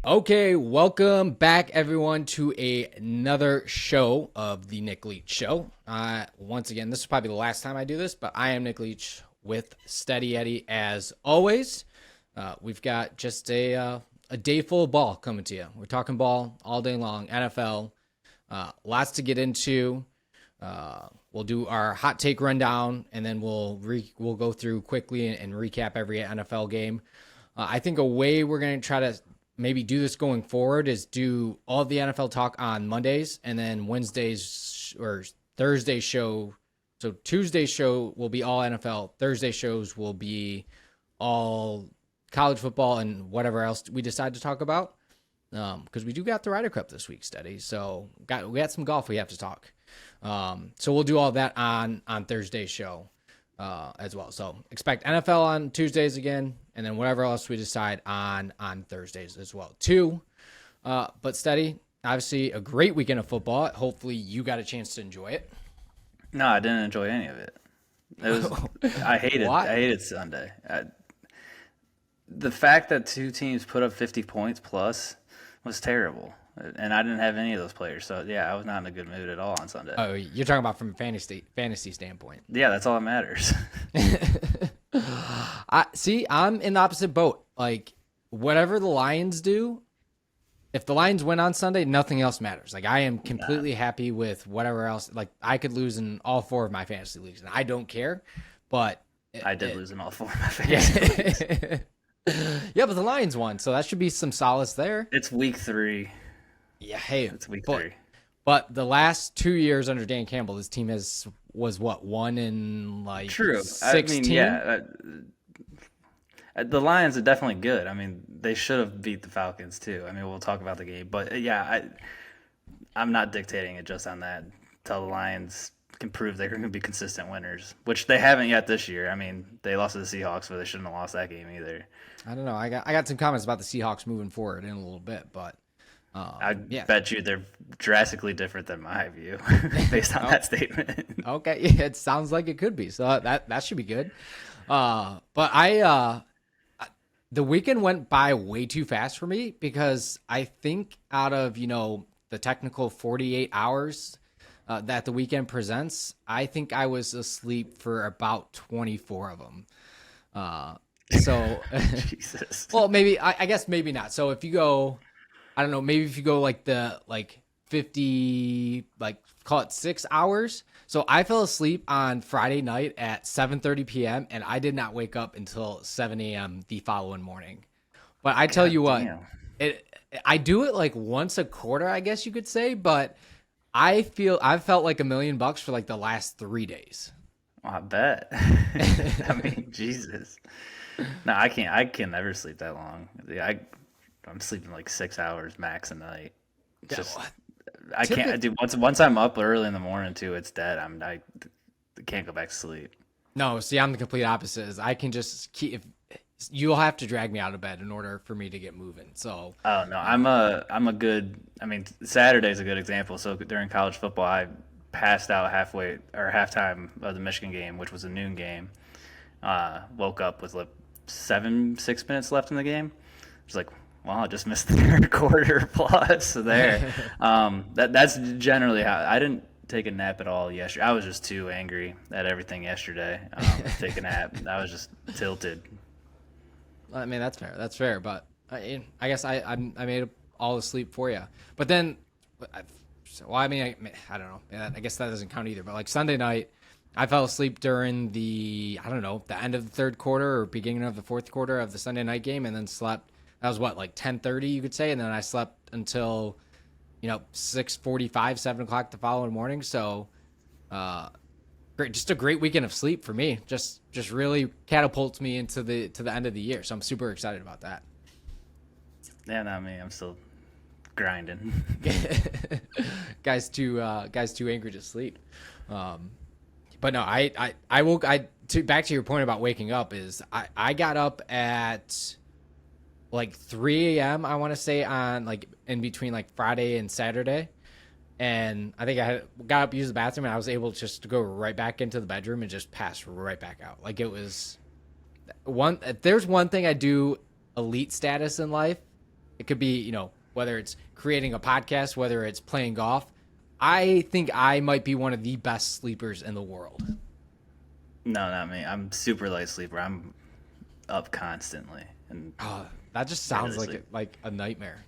Okay, welcome back everyone to another show of the Nick Leach Show. Once again, this is probably the last time I do this, but I am Nick Leach with Steady Eddie as always. We've got just a day full of ball coming to you. We're talking ball all day long, NFL. Lots to get into. We'll do our hot take rundown, and then we'll go through quickly and recap every NFL game. I think a way we're going to try to maybe do this going forward is do all of the NFL talk on Mondays, and then Wednesdays or Thursday show. So Tuesday show will be all NFL. Thursday shows will be all college football and whatever else we decide to talk about. Because we do got the Ryder Cup this week, Steady. So we got some golf we have to talk. So we'll do all that on Thursday's show as well. So expect NFL on Tuesdays again, and then whatever else we decide on Thursdays as well too. But Steady, obviously a great weekend of football. Hopefully you got a chance to enjoy it. No, I didn't enjoy any of it. It was I hated Sunday. The fact that two teams put up 50 points plus was terrible. And I didn't have any of those players. So, yeah, I was not in a good mood at all on Sunday. Oh, you're talking about from a fantasy standpoint. Yeah, that's all that matters. I'm in the opposite boat. Like, whatever the Lions do, if the Lions win on Sunday, nothing else matters. Like, I am completely happy with whatever else. Like, I could lose in all four of my fantasy leagues, and I don't care. But I did lose in all four of my fantasy leagues. Yeah, but the Lions won, so that should be some solace there. It's week 3. Yeah, hey, It's week 3. But the last 2 years under Dan Campbell, this team was what, 1 in like True. 16? I mean, yeah. The Lions are definitely good. I mean, they should have beat the Falcons too. I mean, we'll talk about the game, but yeah, I'm not dictating it just on that. Until the Lions can prove they're going to be consistent winners, which they haven't yet this year. I mean, they lost to the Seahawks, but they shouldn't have lost that game either. I don't know. I got some comments about the Seahawks moving forward in a little bit, but I yeah. bet you they're drastically different than my view based on that statement. Okay, yeah, it sounds like it could be. So that should be good. But the weekend went by way too fast for me because I think out of, the technical 48 hours that the weekend presents, I think I was asleep for about 24 of them. So, Jesus. well, maybe, I guess maybe not. So if you go, I don't know, maybe if you go like 50, call it 6 hours. So I fell asleep on Friday night at 7:30 p.m. and I did not wake up until 7 a.m. the following morning. But I tell you what, Damn. I do it like once a quarter, I guess you could say, but I've felt like $1,000,000 for like the last 3 days. Well, I bet. I mean, Jesus. No, I can't. I can never sleep that long. I'm sleeping like 6 hours max a night. Just I can't. Dude, once I'm up early in the morning too, it's dead. I can't go back to sleep. No, see, I'm the complete opposite. Is I can just keep. You'll have to drag me out of bed in order for me to get moving. So. Oh no, I'm a good. I mean, Saturday's a good example. So during college football, I passed out halfway or halftime of the Michigan game, which was a noon game. Woke up with like 6 minutes left in the game. I was like, well, I just missed the third quarter plus there. That's generally how I didn't take a nap at all yesterday. I was just too angry at everything yesterday. To take a nap. I was just tilted. I mean, that's fair. That's fair. But I guess I made all the sleep for you. But then, I mean, I don't know. I guess that doesn't count either. But like Sunday night, I fell asleep during the end of the third quarter or beginning of the fourth quarter of the Sunday night game, and then slept. That was what, like 10:30, you could say, and then I slept until 6:45, 7 o'clock the following morning. So, great, just a great weekend of sleep for me. Just really catapults me into the end of the year. So I'm super excited about that. Yeah, not me. I'm still grinding. Guys too angry to sleep. But no, I woke. Back to your point about waking up is I got up at like 3 a.m. I want to say on like in between like Friday and Saturday, and I think I got up, used the bathroom, and I was able just to go right back into the bedroom and just pass right back out. Like it was one. If there's one thing I do elite status in life, It could be, whether it's creating a podcast, whether it's playing golf. I think I might be one of the best sleepers in the world. No, not me. I'm super light sleeper. I'm up constantly, and That just sounds barely sleep. like a nightmare.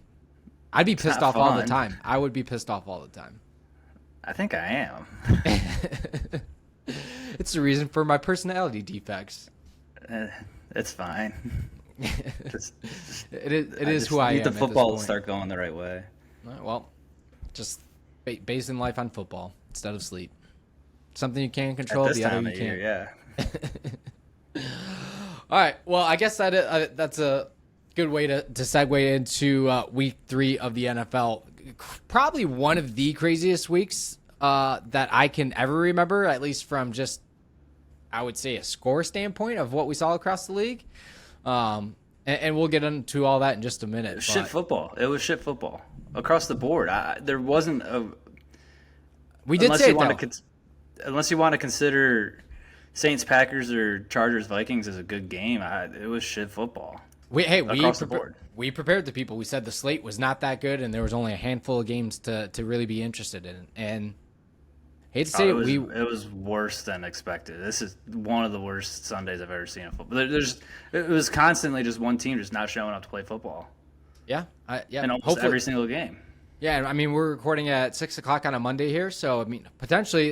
I'd be pissed not off all the fun. time. I would be pissed off all the time. I think I am. It's the reason for my personality defects. It's fine. Just, It is just who I am. need the at this football to point. start going the right way. Well, just basing life on football instead of sleep. Something you can control, At this the other time you of can't. year, yeah. All right. Well, I guess that's a good way to segue into week 3 of the NFL. Probably one of the craziest weeks that I can ever remember, at least from just, I would say, a score standpoint of what we saw across the league. And we'll get into all that in just a minute. Shit football. It was shit football across the board. There wasn't a. We did say it, though. Unless you want to consider Saints, Packers, or Chargers, Vikings as a good game, it was shit football. Across the board. We prepared the people. We said the slate was not that good, and there was only a handful of games to really be interested in. And hate to say it was worse than expected. This is one of the worst Sundays I've ever seen in football. It was constantly just one team just not showing up to play football. Yeah, in almost every single game. Yeah, I mean, we're recording at 6:00 on a Monday here, so I mean,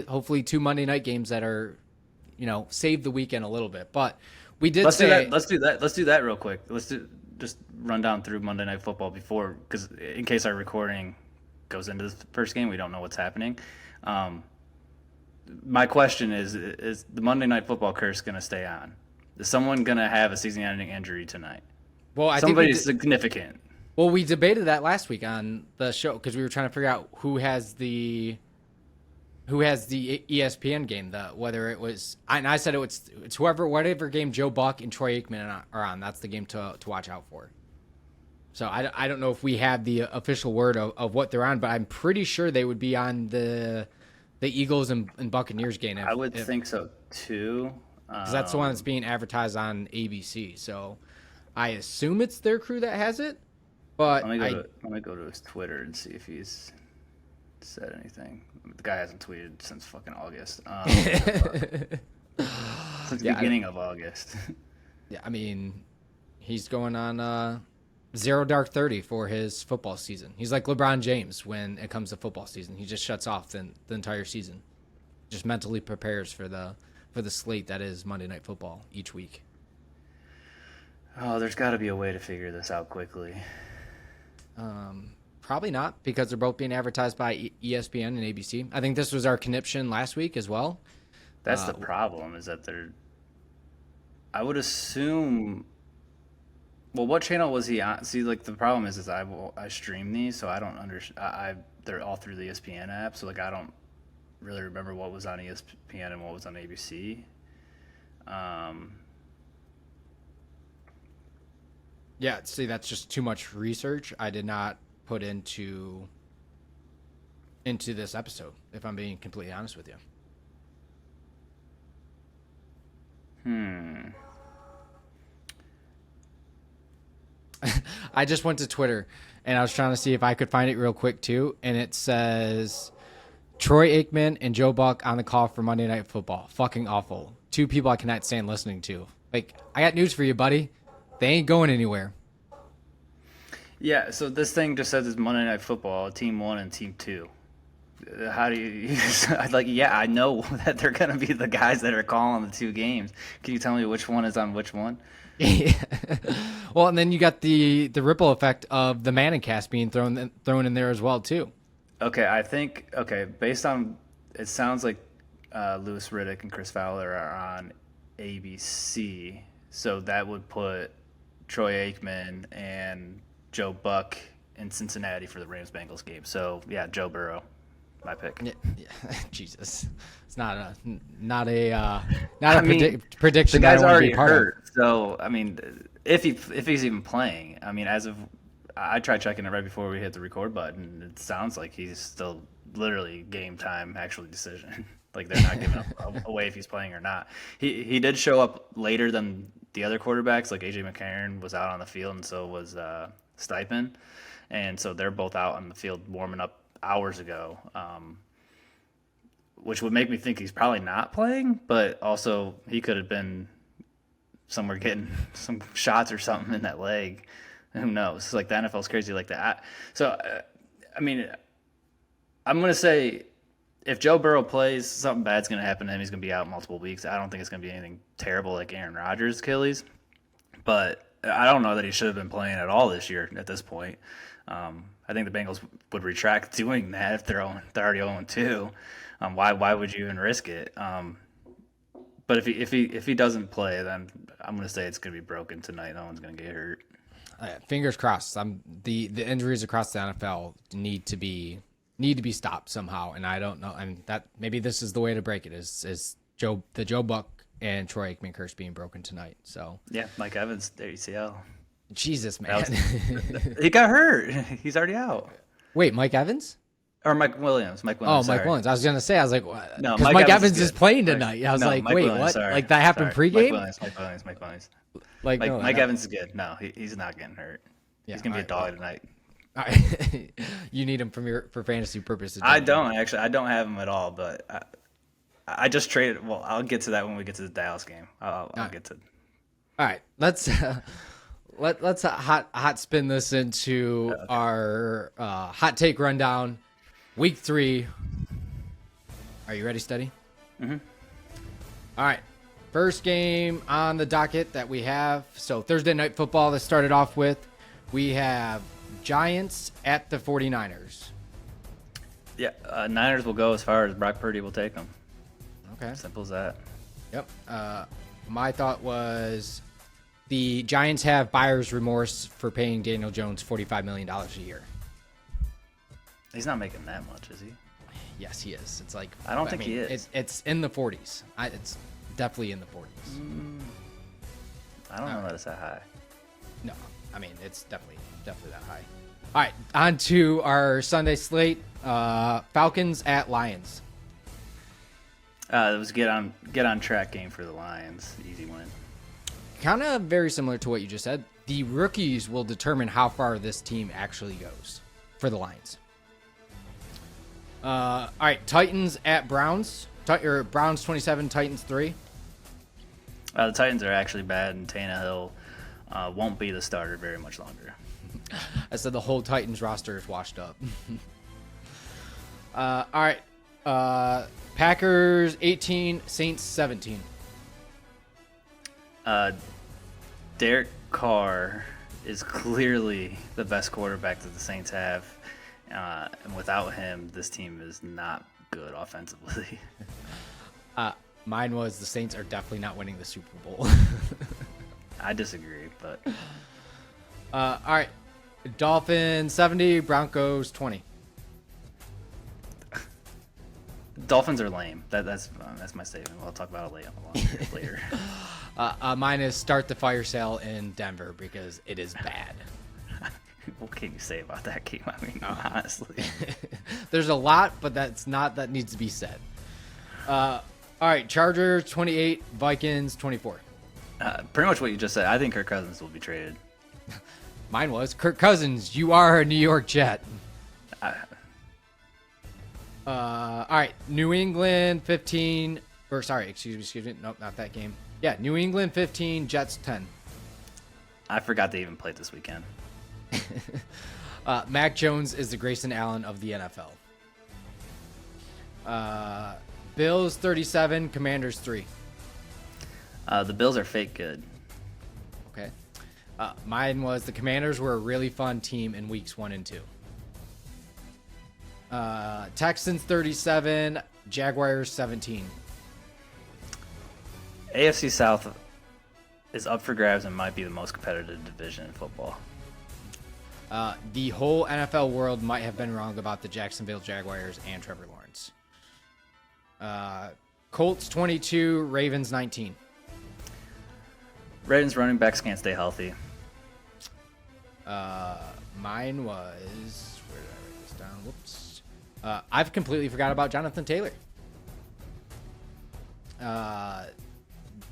hopefully 2 Monday night games that are, save the weekend a little bit. But we did Let's say do that. Let's do that real quick. Just run down through Monday Night Football because in case our recording goes into the first game, we don't know what's happening. My question is the Monday Night Football curse going to stay on? Is someone going to have a season-ending injury tonight? Well, I Somebody think significant. Well, we debated that last week on the show because we were trying to figure out who has the ESPN game, whether it was, and I said it's whatever game Joe Buck and Troy Aikman are on. That's the game to watch out for. So I don't know if we have the official word of what they're on, but I'm pretty sure they would be on the Eagles and Buccaneers game. I would think so too. Because that's the one that's being advertised on ABC. So I assume it's their crew that has it. But let me go to his Twitter and see if he's said anything. The guy hasn't tweeted since fucking August. Since the beginning of August. Yeah, I mean, he's going on 0 dark 30 for his football season. He's like LeBron James when it comes to football season. He just shuts off the entire season. Just mentally prepares for the slate that is Monday Night Football each week. Oh, there's got to be a way to figure this out quickly. Probably not, because they're both being advertised by ESPN and ABC. I think this was our conniption last week as well. That's the problem, is that I would assume. Well, what channel was he on? See, like the problem is I stream these, so I don't understand. They're all through the ESPN app, so like I don't really remember what was on ESPN and what was on ABC. Yeah, see, that's just too much research I did not put into this episode, if I'm being completely honest with you. I just went to Twitter, and I was trying to see if I could find it real quick, too, and it says, Troy Aikman and Joe Buck on the call for Monday Night Football. Fucking awful. 2 people I cannot stand listening to. Like, I got news for you, buddy. They ain't going anywhere. Yeah, so this thing just says it's Monday Night Football, Team 1 and Team 2. How do you like? Yeah, I know that they're gonna be the guys that are calling the 2 games. Can you tell me which one is on which one? Well, and then you got the ripple effect of the Manning cast being thrown in there as well too. Okay, based on it sounds like Louis Riddick and Chris Fowler are on ABC, so that would put Troy Aikman and Joe Buck in Cincinnati for the Rams-Bengals game. So yeah, Joe Burrow, my pick. Yeah. Jesus, it's not a prediction. The guy's that I already be part hurt, of. so I mean, if he's even playing, I mean, I tried checking it right before we hit the record button. It sounds like he's still literally game time actual decision. Like they're not giving up away if he's playing or not. He did show up later than the other quarterbacks. Like AJ McCarron was out on the field, and so was stipend, and so they're both out on the field warming up hours ago, which would make me think he's probably not playing, but also he could have been somewhere getting some shots or something in that leg. Who knows? Like, the NFL's crazy like that. So, I mean, I'm going to say if Joe Burrow plays, something bad's going to happen to him. He's going to be out multiple weeks. I don't think it's going to be anything terrible like Aaron Rodgers' Achilles. But I don't know that he should have been playing at all this year at this point. I think the Bengals would retract doing that if they're already 0-2. Why would you even risk it? But if he doesn't play, then I'm going to say it's going to be broken tonight. No one's going to get hurt. Fingers crossed. The injuries across the NFL need to be stopped somehow, and I don't know. And that maybe this is the way to break it. Is Joe Buck and Troy Aikman curse being broken tonight? So yeah, Mike Evans, their ACL. Jesus, man, he got hurt. He's already out. Wait, Mike Evans? Or Mike Williams. Oh, Mike Williams. I was gonna say, I was like, no, Mike Evans is playing tonight. I was like, Mike wait, Williams, what? Sorry. Like that happened pregame? Mike Williams. Like Mike Evans is good. No, he's not getting hurt. Yeah, he's gonna be a dog tonight. All right. You need him for fantasy purposes. I don't actually. I don't have him at all. But I just traded. Well, I'll get to that when we get to the Dallas game. I'll get to. All right, let's hot spin this into our hot take rundown. Week 3. Are you ready, Steady? Mm-hmm. All right. First game on the docket that we have. So Thursday Night Football that started off with. We have Giants at the 49ers. Yeah, Niners will go as far as Brock Purdy will take them. Okay. Simple as that. Yep. My thought was the Giants have buyer's remorse for paying Daniel Jones $45 million a year. He's not making that much, is he? Yes, he is. It's like I don't think he is. It's in the 40s. It's definitely in the 40s. I don't know that it's that high. No, I mean it's definitely that high. All right, on to our Sunday slate. Falcons at Lions. It was get on track game for the Lions. Easy win. Kind of very similar to what you just said. The rookies will determine how far this team actually goes for the Lions. All right, Titans at Browns. Browns 27, Titans 3. The Titans are actually bad, and Tannehill won't be the starter very much longer. I said the whole Titans roster is washed up. All right, Packers 18, Saints 17. Derek Carr is clearly the best quarterback that the Saints have. And without him, this team is not good offensively. Mine was the Saints are definitely not winning the Super Bowl. I disagree, but all right, Dolphins 70, Broncos 20. Dolphins are lame. That's my statement. I'll talk about it later. Mine is start the fire sale in Denver because it is bad. What can you say about that game? I mean, honestly. There's a lot, but that needs to be said. All right, Chargers 28, Vikings 24. Pretty much what you just said. I think Kirk Cousins will be traded. Mine was Kirk Cousins. You are a New York Jet. All right, New England 15. Or sorry, excuse me. Nope, not that game. Yeah, New England 15, Jets 10. I forgot they even played this weekend. Mac Jones is the Grayson Allen of the NFL. Bills 37, Commanders 3. The Bills are fake good. Okay. Mine was the Commanders were a really fun team in weeks 1 and 2. Texans 37, Jaguars 17. AFC South is up for grabs and might be the most competitive division in football. The whole NFL world might have been wrong about the Jacksonville Jaguars and Trevor Lawrence. Colts 22, Ravens 19. Ravens running backs can't stay healthy. Mine was, where did I write this down? Whoops. I've completely forgot about Jonathan Taylor.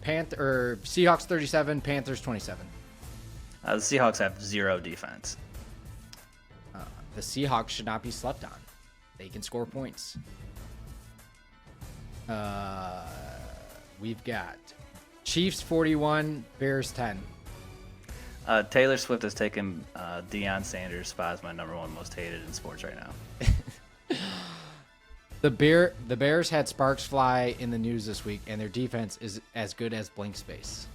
Seahawks 37, Panthers 27. The Seahawks have zero defense. the Seahawks should not be slept on. They can score points. We've got Chiefs 41, Bears 10. Taylor Swift has taken Deion Sanders' spot as my number one most hated in sports right now. The Bears had sparks fly in the news this week, and their defense is as good as blank space.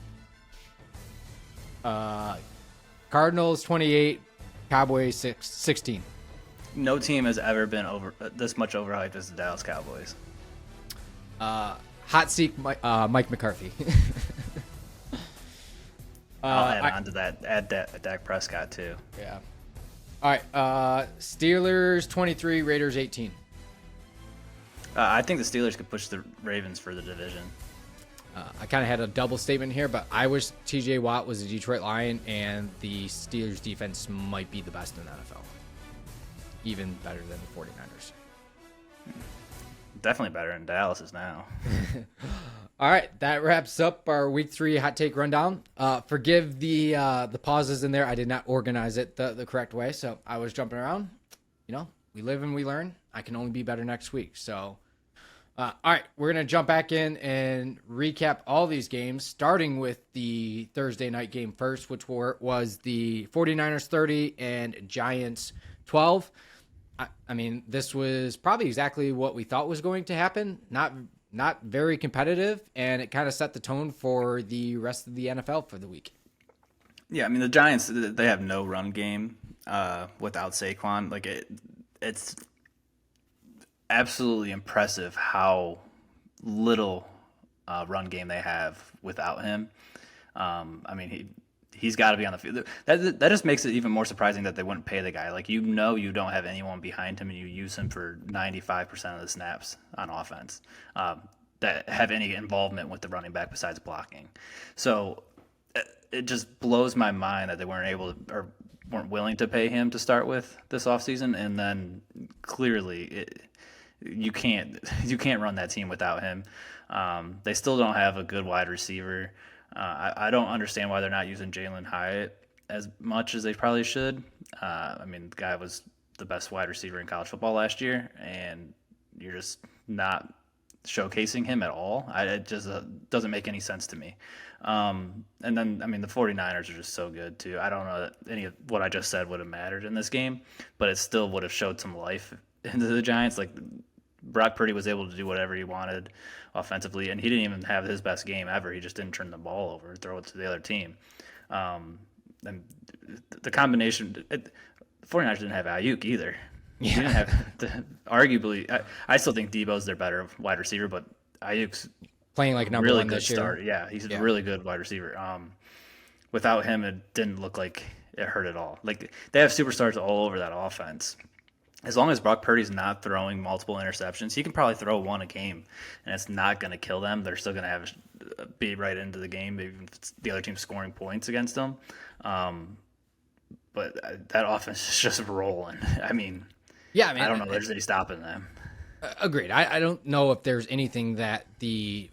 Cardinals 28, Cowboys 16. No team has ever been this much overhyped as the Dallas Cowboys. Hot seat Mike McCarthy. I'll add on to that. Add Dak Prescott too. Yeah. All right. Steelers 23, Raiders 18. I think the Steelers could push the Ravens for the division. I kind of had a double statement here, but I wish TJ Watt was a Detroit Lion, and the Steelers defense might be the best in the NFL. Even better than the 49ers. Definitely better than Dallas's now. All right, that wraps up our Week 3 hot take rundown. Forgive the pauses in there. I did not organize it the correct way, so I was jumping around. We live and we learn. I can only be better next week. So, all right, we're going to jump back in and recap all these games, starting with the Thursday night game first, which was the 49ers 30 and Giants 12. I mean, this was probably exactly what we thought was going to happen. Not very competitive, and it kind of set the tone for the rest of the NFL for the week. Yeah, I mean, the Giants, they have no run game without Saquon. Like, it's absolutely impressive how little run game they have without him. I mean, he's got to be on the field. That just makes it even more surprising that they wouldn't pay the guy. Like, you don't have anyone behind him, and you use him for 95% of the snaps on offense that have any involvement with the running back besides blocking. So it just blows my mind that they weren't able to, or weren't willing to pay him to start with this offseason, and then clearly you can't run that team without him. They still don't have a good wide receiver. I don't understand why they're not using Jalen Hyatt as much as they probably should. I mean, the guy was the best wide receiver in college football last year, and you're just not showcasing him at all. It just doesn't make any sense to me. And then, I mean, the 49ers are just so good, too. I don't know that any of what I just said would have mattered in this game, but it still would have showed some life into the Giants. Like, Brock Purdy was able to do whatever he wanted offensively, and he didn't even have his best game ever. He just didn't turn the ball over, throw it to the other team. And the combination, the 49ers didn't have Ayuk either. Yeah. He didn't have, arguably, I still think Debo's their better wide receiver, but Ayuk's playing like number really one good this year. start. Yeah, he's a really good wide receiver. Without him, it didn't look like it hurt at all. Like, they have superstars all over that offense. As long as Brock Purdy's not throwing multiple interceptions, he can probably throw one a game, and it's not going to kill them. They're still going to have be right into the game, even if it's the other team scoring points against them. But that offense is just rolling. I mean, I don't know if there's any stopping them. Agreed. I don't know if there's anything that the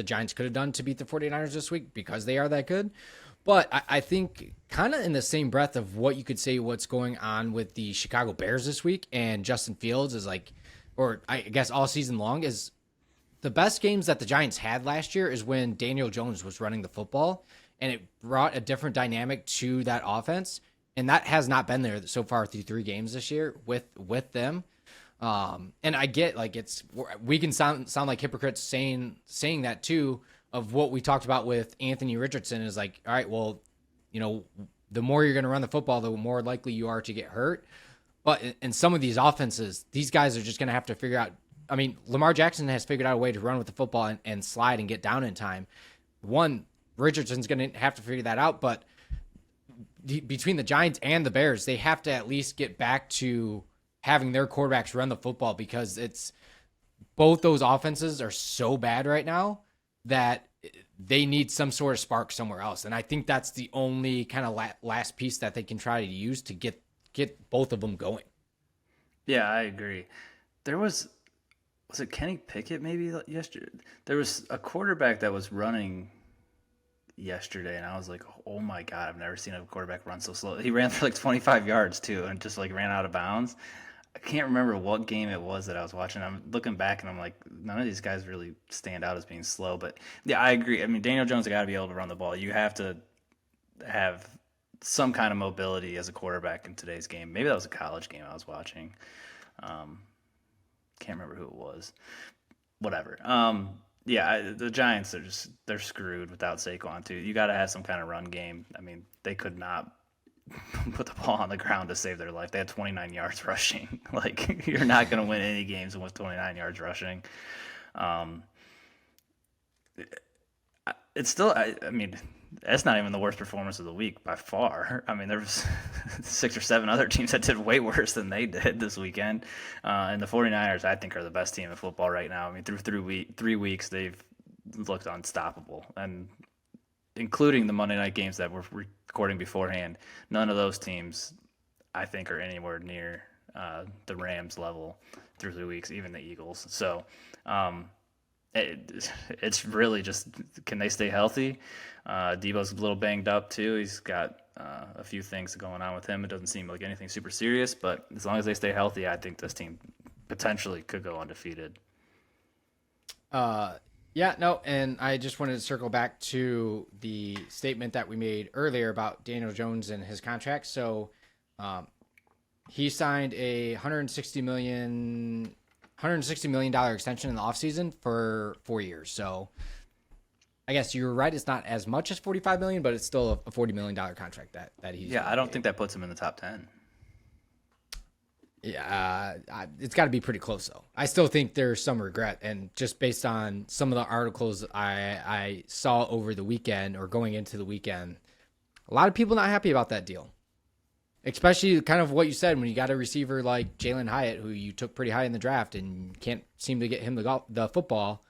Giants could have done to beat the 49ers this week because they are that good. But I think kind of in the same breath of what you could say what's going on with the Chicago Bears this week and Justin Fields is like, or I guess all season long, is the best games that the Giants had last year is when Daniel Jones was running the football, and it brought a different dynamic to that offense. And that has not been there so far through 3 games this year with them. And I get like we can sound like hypocrites saying that too, of what we talked about with Anthony Richardson is like, all right, well, the more you're going to run the football, the more likely you are to get hurt. But in some of these offenses, these guys are just going to have to figure out. I mean, Lamar Jackson has figured out a way to run with the football and slide and get down in time. Richardson's going to have to figure that out. But between the Giants and the Bears, they have to at least get back to having their quarterbacks run the football, because it's both those offenses are so bad right now that they need some sort of spark somewhere else. And I think that's the only kind of last piece that they can try to use to get both of them going. Yeah, I agree. There was it Kenny Pickett maybe yesterday? There was a quarterback that was running yesterday, and I was like, oh my God, I've never seen a quarterback run so slow. He ran for like 25 yards too, and just like ran out of bounds. I can't remember what game it was that I was watching. I'm looking back and I'm like, none of these guys really stand out as being slow. But yeah, I agree. I mean, Daniel Jones got to be able to run the ball. You have to have some kind of mobility as a quarterback in today's game. Maybe that was a college game I was watching. Can't remember who it was. Whatever. The Giants are they're screwed without Saquon too. You got to have some kind of run game. I mean, they could not put the ball on the ground to save their life. They had 29 yards rushing. Like, you're not going to win any games with 29 yards rushing. It's still, I mean, that's not even the worst performance of the week by far. I mean, there was 6 or 7 other teams that did way worse than they did this weekend. And the 49ers, I think, are the best team in football right now. I mean, through 3 weeks, they've looked unstoppable. And including the Monday night games that we're recording beforehand, none of those teams, I think, are anywhere near the Rams level through 3 weeks, even the Eagles. So it's really just, can they stay healthy? Debo's a little banged up too. He's got a few things going on with him. It doesn't seem like anything super serious, but as long as they stay healthy, I think this team potentially could go undefeated. Yeah, no, and I just wanted to circle back to the statement that we made earlier about Daniel Jones and his contract. So he signed a $160 million extension in the offseason for 4 years. So I guess you're right. It's not as much as $45 million, but it's still a $40 million contract that he's. Yeah, I don't think that puts him in the top 10. Yeah, it's got to be pretty close though. I still think there's some regret, and just based on some of the articles I saw over the weekend or going into the weekend, a lot of people not happy about that deal. Especially kind of what you said, when you got a receiver like Jalen Hyatt, who you took pretty high in the draft and can't seem to get him the football.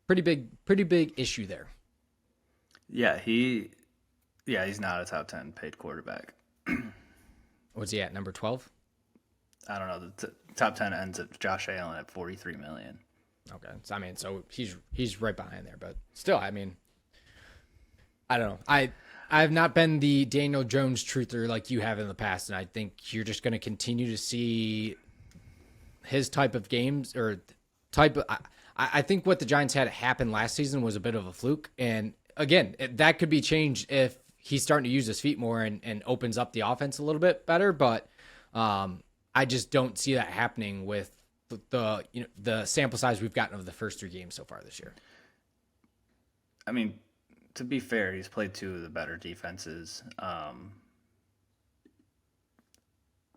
Pretty big issue there. Yeah, he's not a top 10 paid quarterback. What's he at, number 12? I don't know. The top 10 ends at Josh Allen at $43 million. Okay, so I mean, so he's right behind there, but still, I mean, I don't know. I've not been the Daniel Jones truther like you have in the past, and I think you're just going to continue to see his type of games or type of. I think what the Giants had happen last season was a bit of a fluke, and again, that could be changed if he's starting to use his feet more and opens up the offense a little bit better. But I just don't see that happening with the sample size we've gotten of the first 3 games so far this year. I mean, to be fair, he's played 2 of the better defenses.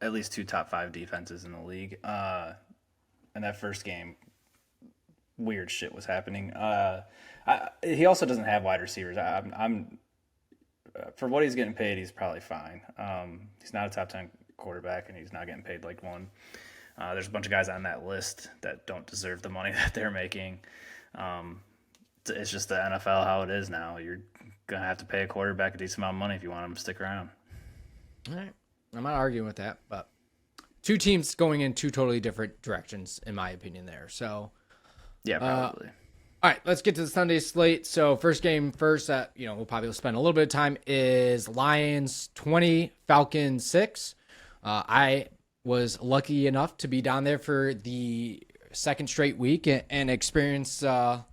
At least 2 top 5 defenses in the league. And that first game, weird shit was happening. He also doesn't have wide receivers. I'm for what he's getting paid, he's probably fine. He's not a top 10 quarterback, and he's not getting paid like one. There's a bunch of guys on that list that don't deserve the money that they're making. It's just the NFL how it is now. You're going to have to pay a quarterback a decent amount of money if you want him to stick around. All right. I'm not arguing with that, but 2 teams going in 2 totally different directions, in my opinion, there. So, yeah, probably. All right, let's get to the Sunday slate. So first game first, we'll probably spend a little bit of time, is Lions 20, Falcons 6. I was lucky enough to be down there for the second straight week and experience a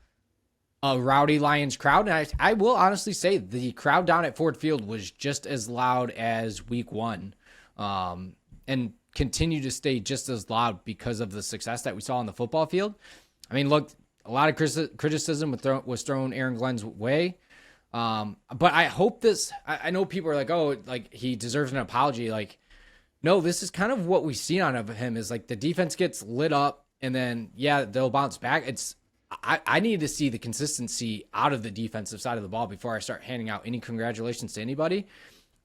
rowdy Lions crowd. And I will honestly say the crowd down at Ford Field was just as loud as week 1, and continue to stay just as loud because of the success that we saw on the football field. I mean, look, a lot of criticism was thrown Aaron Glenn's way. But I hope I know people are like, oh, like he deserves an apology. Like, no, this is kind of what we've seen out of him, is like the defense gets lit up and then, yeah, they'll bounce back. I need to see the consistency out of the defensive side of the ball before I start handing out any congratulations to anybody.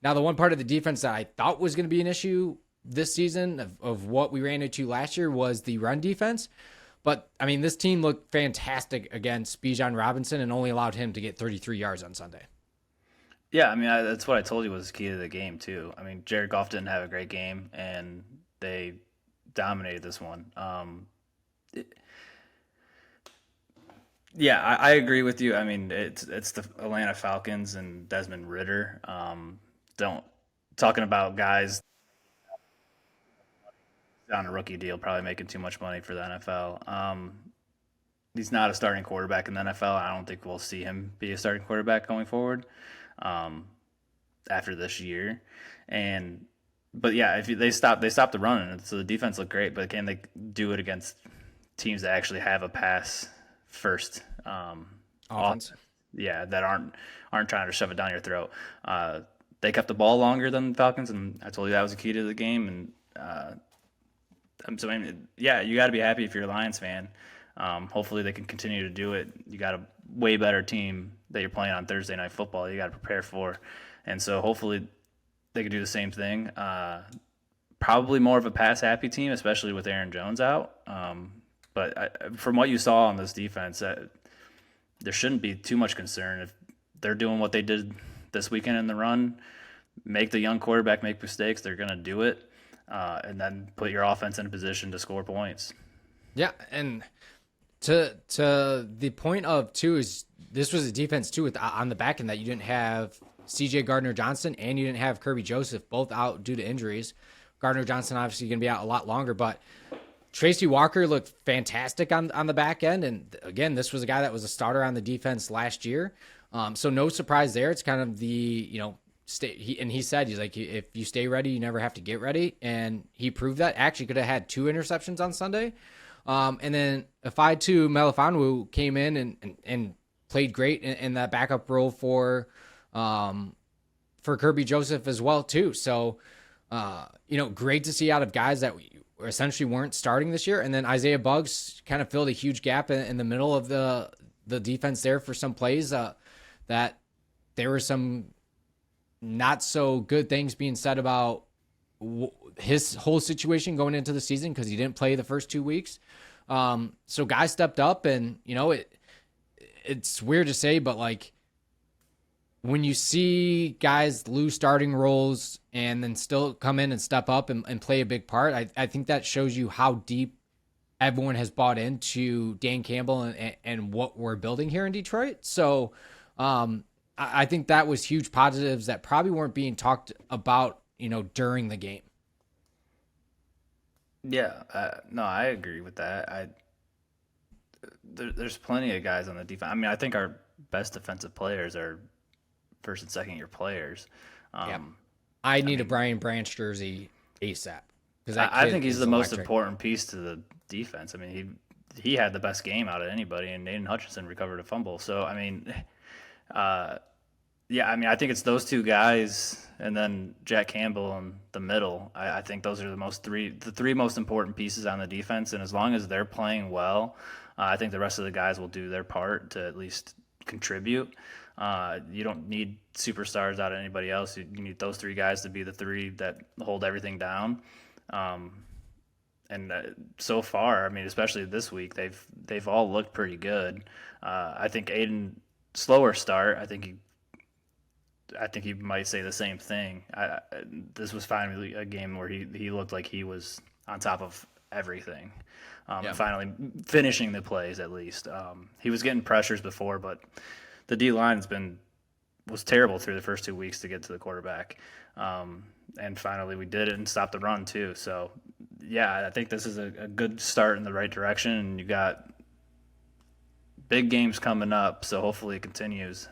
Now, the one part of the defense that I thought was going to be an issue this season of what we ran into last year was the run defense. But, I mean, this team looked fantastic against Bijan Robinson and only allowed him to get 33 yards on Sunday. Yeah, I mean, that's what I told you was key to the game, too. I mean, Jared Goff didn't have a great game, and they dominated this one. Yeah, I agree with you. I mean, it's the Atlanta Falcons and Desmond Ritter. Don't talking about guys on a rookie deal, probably making too much money for the NFL. He's not a starting quarterback in the NFL. I don't think we'll see him be a starting quarterback going forward um, after this year. And but yeah, if they stop the running, so the defense looked great. But can they do it against teams that actually have a pass first Offense. offense? Yeah, that aren't trying to shove it down your throat. They kept the ball longer than the Falcons, and I told you that was a key to the game. And so I mean, yeah, you got to be happy if you're a Lions fan. Hopefully they can continue to do it. You got a way better team that you're playing on Thursday Night Football. You got to prepare for, and so hopefully they can do the same thing. Probably more of a pass happy team, especially with Aaron Jones out. From what you saw on this defense, there shouldn't be too much concern if they're doing what they did this weekend in the run. Make the young quarterback make mistakes. They're going to do it, and then put your offense in a position to score points. Yeah, and to the point of too is this was a defense too on the back end that you didn't have C.J. Gardner-Johnson and you didn't have Kirby Joseph, both out due to injuries. Gardner-Johnson obviously going to be out a lot longer, but Tracy Walker looked fantastic on the back end. And again, this was a guy that was a starter on the defense last year. So no surprise there. It's kind of he said, he's like, if you stay ready, you never have to get ready. And he proved that. Actually could have had 2 interceptions on Sunday. And then Ifeatu Melifonwu came in and played great in that backup role for Kirby Joseph as well too. So, great to see out of guys that essentially weren't starting this year. And then Isaiah Buggs kind of filled a huge gap in the middle of the defense there for some plays that there were some not so good things being said about his whole situation going into the season because he didn't play the first 2 weeks. So guys stepped up and, it's weird to say, but like when you see guys lose starting roles and then still come in and step up and play a big part, I think that shows you how deep everyone has bought into Dan Campbell and what we're building here in Detroit. So I think that was huge positives that probably weren't being talked about, during the game. Yeah, no, I agree with that. There's plenty of guys on the defense. I mean, I think our best defensive players are first and second year players. Yeah. I need a Brian Branch jersey ASAP because I think he's the most important piece to the defense. I mean, he had the best game out of anybody, and Nathan Hutchinson recovered a fumble. So I mean, yeah, I mean, I think it's those two guys, and then Jack Campbell in the middle. I think those are the three most important pieces on the defense. And as long as they're playing well, I think the rest of the guys will do their part to at least contribute. You don't need superstars out of anybody else. You need those 3 guys to be the 3 that hold everything down. So far, I mean, especially this week, they've all looked pretty good. I think Aiden, slower start. I think he might say the same thing. This was finally a game where he looked like he was on top of everything. Finally finishing the plays at least. He was getting pressures before, but the D-line was terrible through the first 2 weeks to get to the quarterback. And finally we did it and stopped the run too. So, yeah, I think this is a good start in the right direction, and you got big games coming up, so hopefully it continues.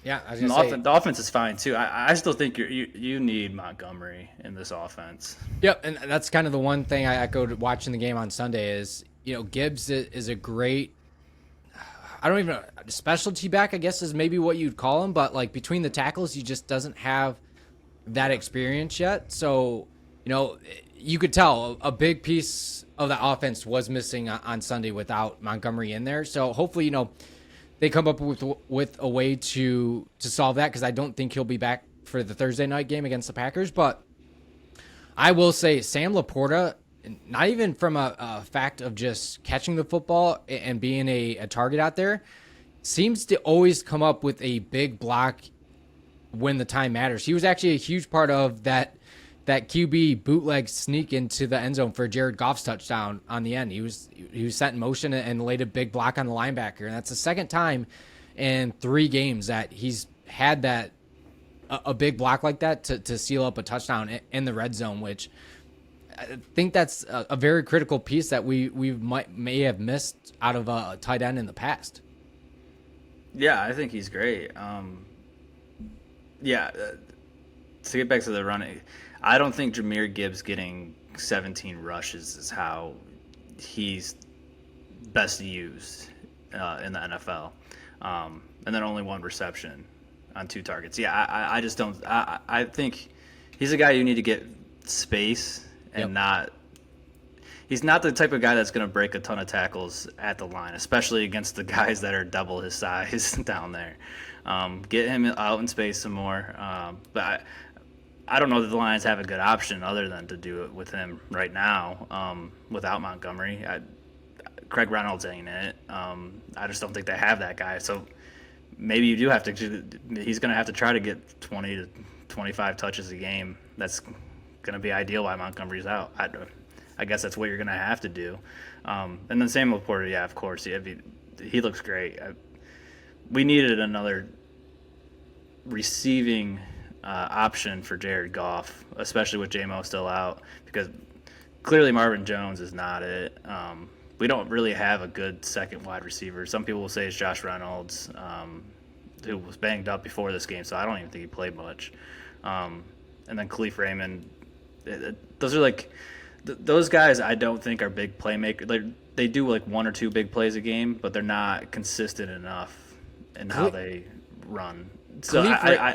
Yeah, I was gonna say, the offense is fine too. I still think you need Montgomery in this offense. Yep, and that's kind of the one thing I echoed watching the game on Sunday is, Gibbs is a great, I don't even know, specialty back, I guess is maybe what you'd call him, but like between the tackles, he just doesn't have that experience yet. So, you could tell a big piece of the offense was missing on Sunday without Montgomery in there. So hopefully, they come up with a way to solve that, because I don't think he'll be back for the Thursday night game against the Packers. But I will say Sam Laporta, not even from a fact of just catching the football and being a target out there, seems to always come up with a big block when the time matters. He was actually a huge part of that that QB bootleg sneak into the end zone for Jared Goff's touchdown on the end. He was set in motion and laid a big block on the linebacker, and that's the second time in 3 games that he's had that a big block like that to seal up a touchdown in the red zone, which I think that's a very critical piece that we may have missed out of a tight end in the past. Yeah, I think he's great. To get back to the running, I don't think Jahmyr Gibbs getting 17 rushes is how he's best used in the NFL. And then only 1 reception on 2 targets. Yeah, I just don't. I think he's a guy you need to get space and not. He's not the type of guy that's going to break a ton of tackles at the line, especially against the guys that are double his size down there. Get him out in space some more. But I don't know that the Lions have a good option other than to do it with him right now without Montgomery. Craig Reynolds ain't it. I just don't think they have that guy. So maybe you do have to – he's going to have to try to get 20 to 25 touches a game. That's going to be ideal while Montgomery's out. I guess that's what you're going to have to do. And then same with Porter, yeah, of course. He looks great. We needed another receiving option for Jared Goff, especially with J-Mo still out, because clearly Marvin Jones is not it. We don't really have a good second wide receiver. Some people will say it's Josh Reynolds, who was banged up before this game, so I don't even think he played much. And then Khalif Raymond. Those are like – those guys I don't think are big playmakers. They do like 1 or 2 big plays a game, but they're not consistent enough in how they run. So I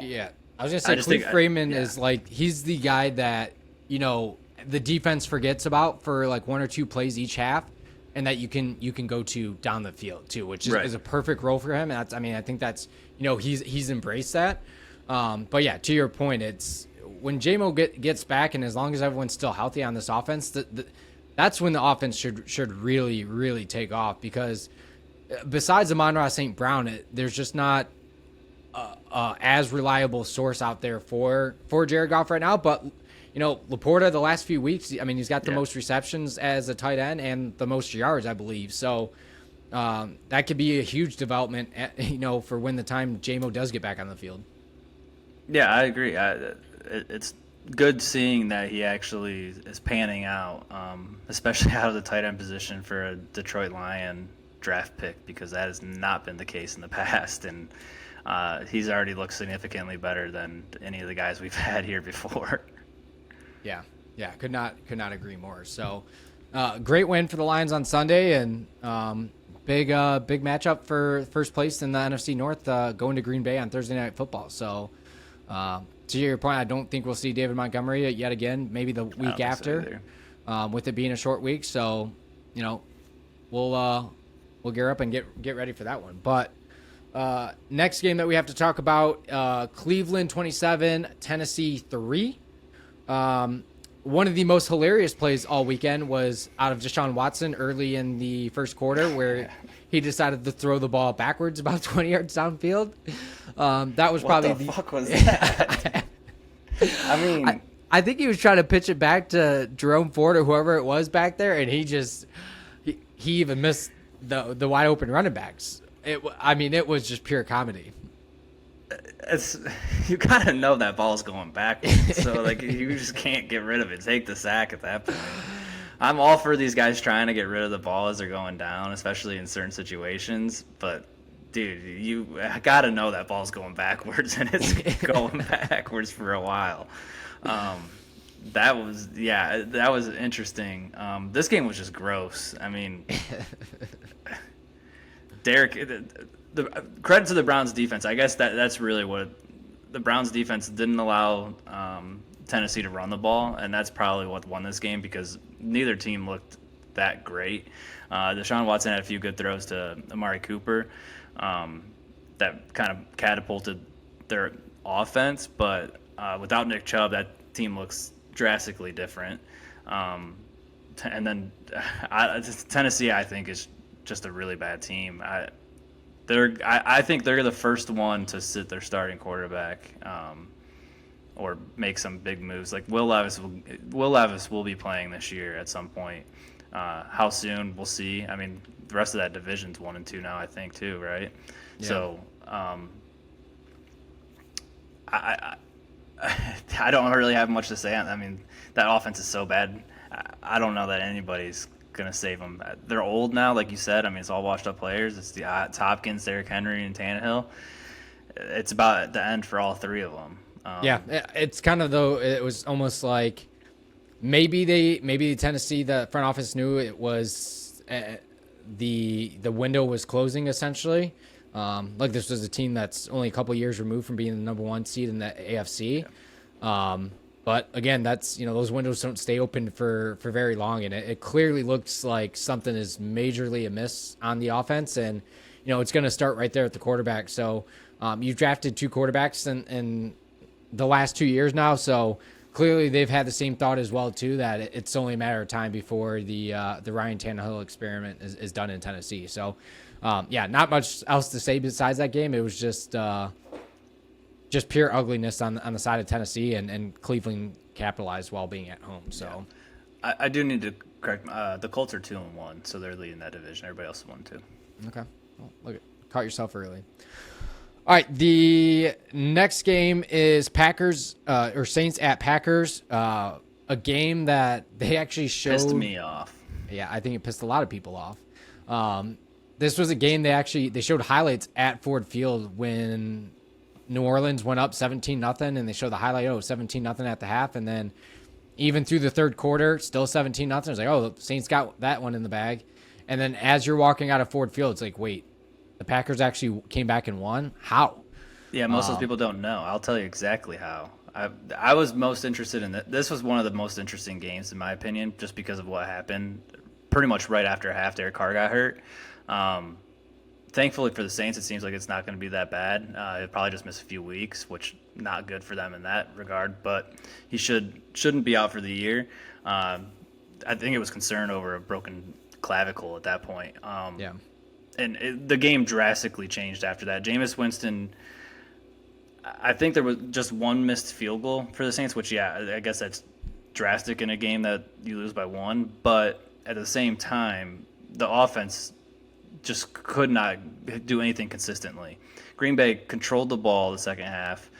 was gonna say Khalif Raymond is like, he's the guy that the defense forgets about for like 1 or 2 plays each half, and that you can go to down the field too, which is a perfect role for him. And I think that's he's embraced that. But yeah, to your point, it's when J-Mo gets back, and as long as everyone's still healthy on this offense, that's when the offense should really, really take off, because besides Amon-Ra St. Brown, there's just not as reliable source out there for Jared Goff right now. But Laporta the last few weeks, he's got the most receptions as a tight end and the most yards, I believe. So that could be a huge development, for when the time J-Mo does get back on the field. Yeah, I agree. It's good seeing that he actually is panning out, especially out of the tight end position for a Detroit Lion draft pick, because that has not been the case in the past. And he's already looked significantly better than any of the guys we've had here before. Yeah, could not agree more. So great win for the Lions on Sunday, and big matchup for first place in the NFC North, going to Green Bay on Thursday Night Football. So to your point, I don't think we'll see David Montgomery yet again, maybe the week after, with it being a short week. So, we'll gear up and get ready for that one. But next game that we have to talk about, Cleveland 27, Tennessee 3. One of the most hilarious plays all weekend was out of Deshaun Watson early in the first quarter, where he decided to throw the ball backwards about 20 yards downfield. That was probably what the fuck was that? I think he was trying to pitch it back to Jerome Ford or whoever it was back there, and he even missed the wide open running backs. It was just pure comedy. You gotta know that ball's going backwards, so you just can't get rid of it. Take the sack at that point. I'm all for these guys trying to get rid of the ball as they're going down, especially in certain situations. But dude, you gotta know that ball's going backwards, and it's going backwards for a while. That was interesting. This game was just gross. Derek. The credit to the Browns defense. I guess that's really what the Browns defense didn't allow Tennessee to run the ball, and that's probably what won this game, because neither team looked that great. Deshaun Watson had a few good throws to Amari Cooper that kind of catapulted their offense, but without Nick Chubb, that team looks drastically different. And then Tennessee, I think, is just a really bad team. I think they're the first one to sit their starting quarterback or make some big moves. Like Will Levis will be playing this year at some point. How soon, we'll see. I mean, the rest of that division's 1-2 now, I think, too, right? Yeah. So I don't really have much to say. I mean, that offense is so bad. I don't know that anybody's going to save them. They're old now, like you said. I mean, it's all washed-up players. It's Hopkins, Derrick Henry, and Tannehill. It's about the end for all three of them. Yeah, it's kind of, though, it was almost like maybe Tennessee, the front office knew it was the window was closing, essentially. Like this was a team that's only a couple years removed from being the number 1 seed in the AFC. Yeah. But again, that's, those windows don't stay open for very long, and it clearly looks like something is majorly amiss on the offense, and it's going to start right there at the quarterback. So you've drafted 2 quarterbacks in the last 2 years now, so clearly they've had the same thought as well too, that it's only a matter of time before the Ryan Tannehill experiment is done in Tennessee. So not much else to say besides that game. It was just pure ugliness on the side of Tennessee, and Cleveland capitalized while being at home. So I do need to correct. The Colts are 2-1, so they're leading that division. Everybody else is 1-2. Okay, well, look, caught yourself early. All right, the next game is Packers or Saints at Packers. A game that they actually showed. Pissed me off. Yeah, I think it pissed a lot of people off. This was a game they showed highlights at Ford Field when New Orleans went up 17-0, and they showed the highlight, 17-0 at the half, and then even through the third quarter, still 17-0. It's like, the Saints got that one in the bag. And then as you're walking out of Ford Field, it's like, wait, the Packers actually came back and won? How? Yeah, most of those people don't know. I'll tell you exactly how. I was most interested in that. This was one of the most interesting games, in my opinion, just because of what happened pretty much right after half. Derek Carr got hurt. Thankfully for the Saints, it seems like it's not going to be that bad. He'll probably just miss a few weeks, which not good for them in that regard. But he shouldn't be out for the year. I think it was concern over a broken clavicle at that point. Yeah. And the game drastically changed after that. Jameis Winston, I think there was just one missed field goal for the Saints, which, I guess that's drastic in a game that you lose by 1. But at the same time, the offense just could not do anything consistently. Green Bay controlled the ball the second half.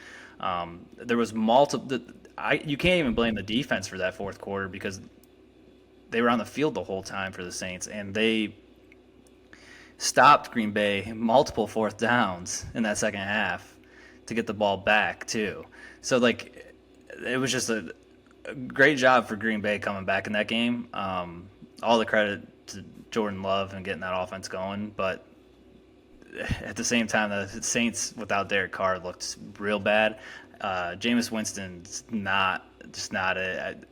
There was multiple. You can't even blame the defense for that fourth quarter, because they were on the field the whole time for the Saints, and they stopped Green Bay multiple fourth downs in that second half to get the ball back too. So it was just a great job for Green Bay coming back in that game. All the credit to Jordan Love and getting that offense going, but at the same time, the Saints without Derek Carr looked real bad. Jameis Winston's not it.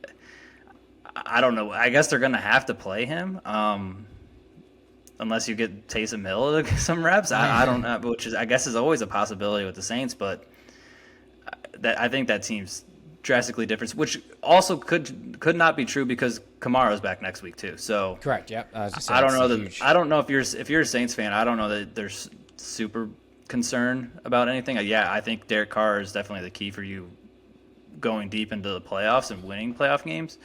I don't know. I guess they're going to have to play him. Unless you get Taysom Hill to get some reps. I don't know, which I guess is always a possibility with the Saints, but I think that team's drastically different, which also could not be true, because Kamara's back next week too. So correct. Yep. I don't know that. I don't know if you're a Saints fan. I don't know that there's super concern about anything. I think Derek Carr is definitely the key for you going deep into the playoffs and winning playoff games.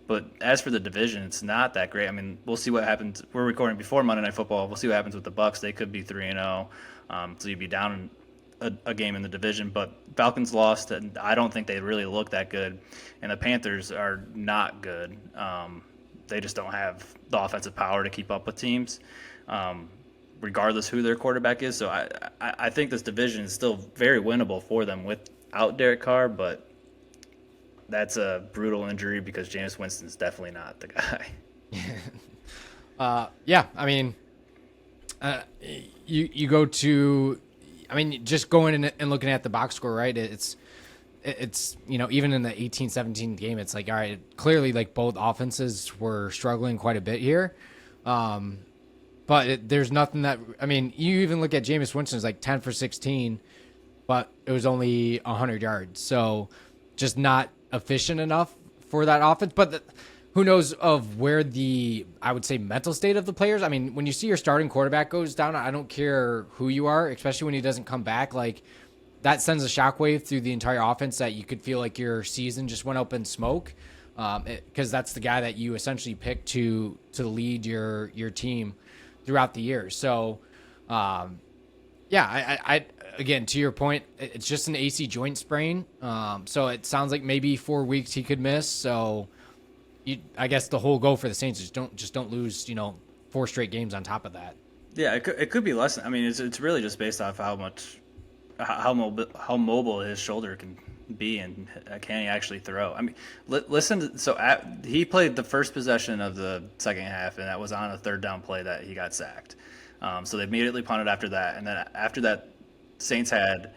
But as for the division, it's not that great. I mean, we'll see what happens. We're recording before Monday Night Football. We'll see what happens with the Bucs. They could be 3-0, so you'd be down a game in the division. But Falcons lost, and I don't think they really look that good. And the Panthers are not good. They just don't have the offensive power to keep up with teams, regardless who their quarterback is. So I think this division is still very winnable for them without Derek Carr, but that's a brutal injury, because Jameis Winston's definitely not the guy. I mean, you go to, just going and looking at the box score, right? It's even in the 18-17 game, it's like, all right, clearly both offenses were struggling quite a bit here. But there's nothing that, you even look at Jameis Winston's 10 for 16, but it was only 100 yards. So just not efficient enough for that offense. But who knows of where I would say, mental state of the players. When you see your starting quarterback goes down, I don't care who you are, especially when he doesn't come back. that sends a shockwave through the entire offense that you could feel like your season just went up in smoke, because that's the guy that you essentially picked to lead your team throughout the year. So, yeah, I again, to your point, it's just an AC joint sprain. So it sounds like maybe 4 weeks he could miss. So I guess the whole goal for the Saints is don't lose, 4 straight games on top of that. Yeah, it could be less. I mean, it's really just based off how mobile his shoulder can be and can he actually throw. I mean, he played the first possession of the second half, and that was on a third down play that he got sacked. So they immediately punted after that, and then after that, Saints had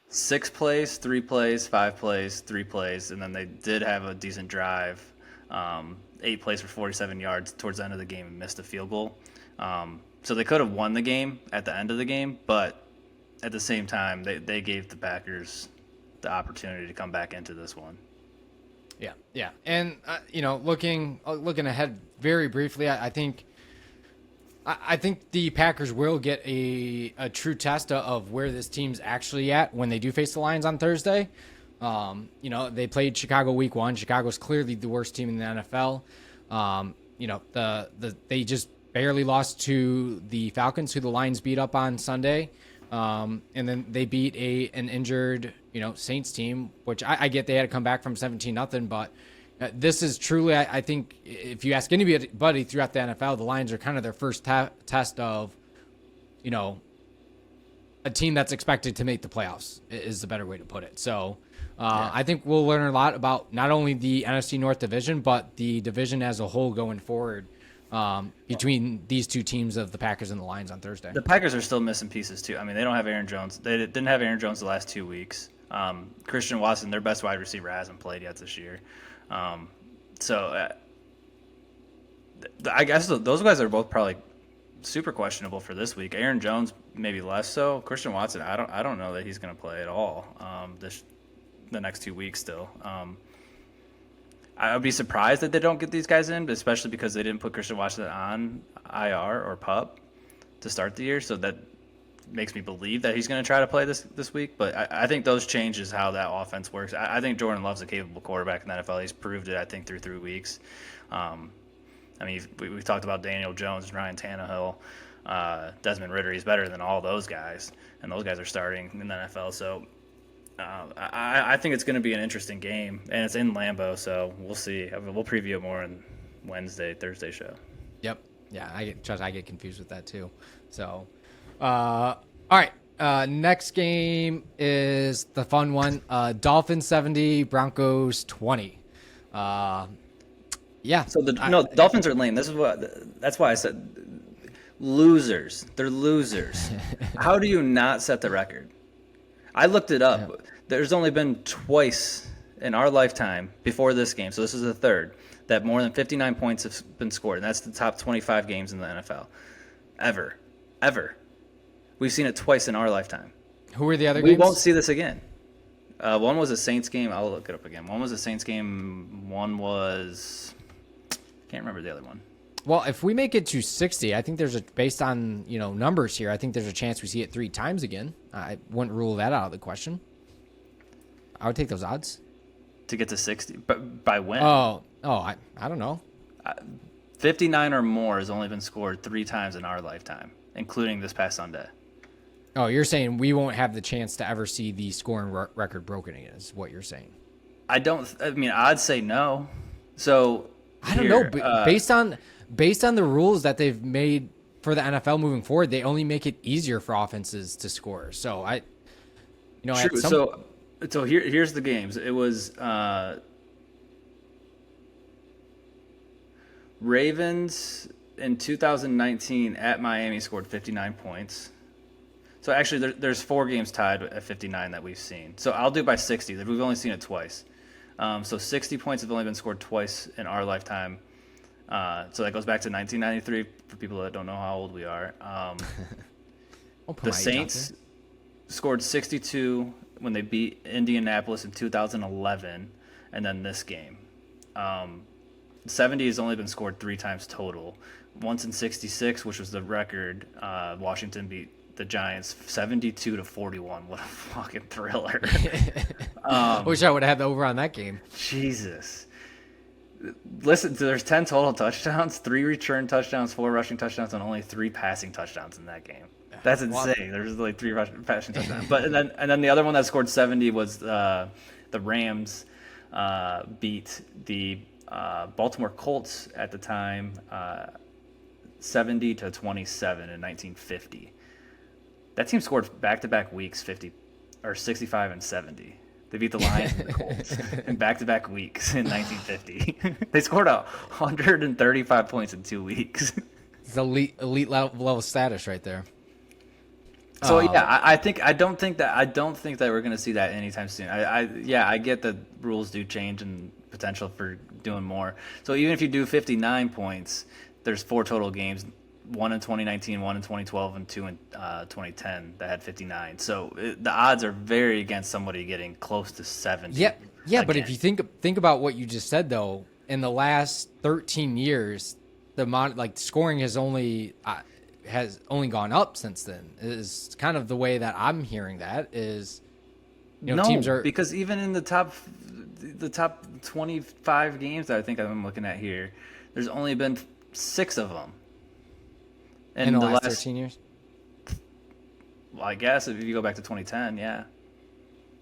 6 plays, 3 plays, 5 plays, 3 plays, and then they did have a decent drive, 8 plays for 47 yards towards the end of the game and missed a field goal. So they could have won the game at the end of the game, but at the same time, they gave the Packers the opportunity to come back into this one. Yeah, and looking ahead very briefly, I think the Packers will get a true test of where this team's actually at when they do face the Lions on Thursday. They played Chicago week 1. Chicago's clearly the worst team in the NFL. They just barely lost to the Falcons, who the Lions beat up on Sunday. And then they beat an injured, Saints team, which I get they had to come back from 17-0, but this is truly, I think, if you ask anybody throughout the NFL, the Lions are kind of their first test of, a team that's expected to make the playoffs is the better way to put it. So I think we'll learn a lot about not only the NFC North division, but the division as a whole going forward, between these two teams of the Packers and the Lions on Thursday. The Packers are still missing pieces too. I mean, they don't have Aaron Jones. They didn't have Aaron Jones the last 2 weeks. Christian Watson, their best wide receiver, hasn't played yet this year. I guess those guys are both probably super questionable for this week. Aaron Jones maybe less so. Christian Watson, I don't know that he's going to play at all the next 2 weeks still. I would be surprised that they don't get these guys in, especially because they didn't put Christian Watson on IR or PUP to start the year. So that makes me believe that he's going to try to play this week. But I think those changes how that offense works. I think Jordan Love's a capable quarterback in the NFL. He's proved it, I think, through 3 weeks. We've talked about Daniel Jones, Ryan Tannehill, Desmond Ridder. He's better than all those guys, and those guys are starting in the NFL. So I think it's going to be an interesting game, and it's in Lambeau, so we'll see. We'll preview it more on Thursday show. Yep. Yeah, I get confused with that too. So, all right. Next game is the fun one. Dolphins 70, Broncos 20. Yeah. So Dolphins are lame. That's why I said losers. They're losers. How do you not set the record? I looked it up. Yeah. There's only been twice in our lifetime before this game, so this is the third, that more than 59 points have been scored, and that's the top 25 games in the NFL. Ever. We've seen it twice in our lifetime. Who were the other games? We won't see this again. One was a Saints game. I'll look it up again. One was a Saints game. One was... can't remember the other one. Well, if we make it to 60, I think based on, numbers here, I think there's a chance we see it 3 times again. I wouldn't rule that out of the question. I would take those odds. To get to 60? But by when? I don't know. 59 or more has only been scored 3 times in our lifetime, including this past Sunday. Oh, you're saying we won't have the chance to ever see the scoring record broken again, is what you're saying. I'd say no. So I don't know. Based on the rules that they've made for the NFL moving forward, they only make it easier for offenses to score. So true. So here's the games. It was Ravens in 2019 at Miami scored 59 points. So actually, there's 4 games tied at 59 that we've seen. So I'll do by 60. We've only seen it twice. So 60 points have only been scored twice in our lifetime. So that goes back to 1993 for people that don't know how old we are. The Saints scored 62 when they beat Indianapolis in 2011, and then this game. 70 has only been scored 3 times total. Once in 66, which was the record. Washington beat the Giants 72-41. What a fucking thriller. Wish I would have had the over on that game. Jesus. Listen, there's 10 total touchdowns, 3 return touchdowns, 4 rushing touchdowns, and only 3 passing touchdowns in that game. That's insane. There's like 3 passing touchdowns. But and then the other one that scored 70 was the Rams beat the Baltimore Colts at the time 70-27 in 1950. That team scored back-to-back weeks 65 and 70. They beat the Lions and the Colts in back-to-back weeks in 1950. They scored 135 points in 2 weeks. It's elite level status right there. So yeah, I don't think that we're going to see that anytime soon. I get that rules do change and potential for doing more. So even if you do 59 points, there's 4 total games. 1 in 2019, 1 in 2012, and 2 in 2010 that had 59. So the odds are very against somebody getting close to 70. Yeah. Again. But if you think about what you just said, though, in the last 13 years, the scoring has only gone up since then. Is kind of the way that I'm hearing that is. Teams are because even in the top 25 games that I think I'm looking at here, there's only been 6 of them. In the last 13 years? Well, I guess if you go back to 2010, yeah.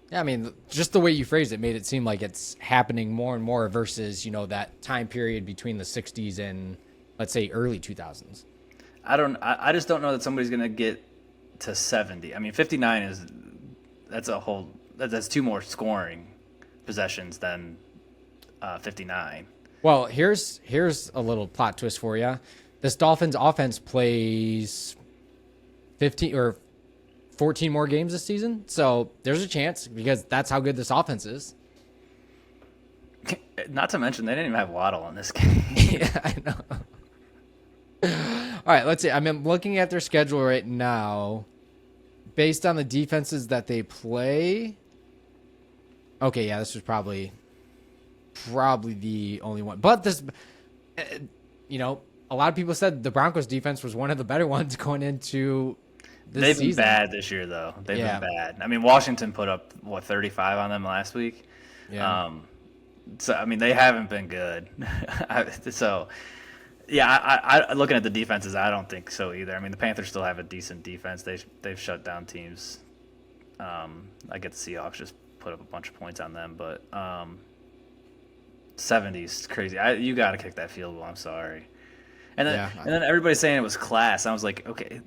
Yeah, I mean, just the way you phrased it made it seem like it's happening more and more versus, that time period between the 60s and, let's say, early 2000s. I just don't know that somebody's going to get to 70. I mean, 59 that's 2 more scoring possessions than 59. Well, here's a little plot twist for you. This Dolphins offense plays 15 or 14 more games this season, so there's a chance because that's how good this offense is. Not to mention they didn't even have Waddle in this game. Yeah, I know. All right, let's see. I'm looking at their schedule right now. Based on the defenses that they play. Okay, yeah, this was probably the only one. But this, a lot of people said the Broncos defense was one of the better ones going into this season. They've been bad this year, though. They've been bad. I mean, Washington put up, 35 on them last week? Yeah. So, I mean, they haven't been good. I looking at the defenses, I don't think so either. I mean, the Panthers still have a decent defense. They've shut down teams. I get the Seahawks just put up a bunch of points on them, but 70 is crazy. You got to kick that field goal. I'm sorry. And then everybody's saying it was class. I was like, okay.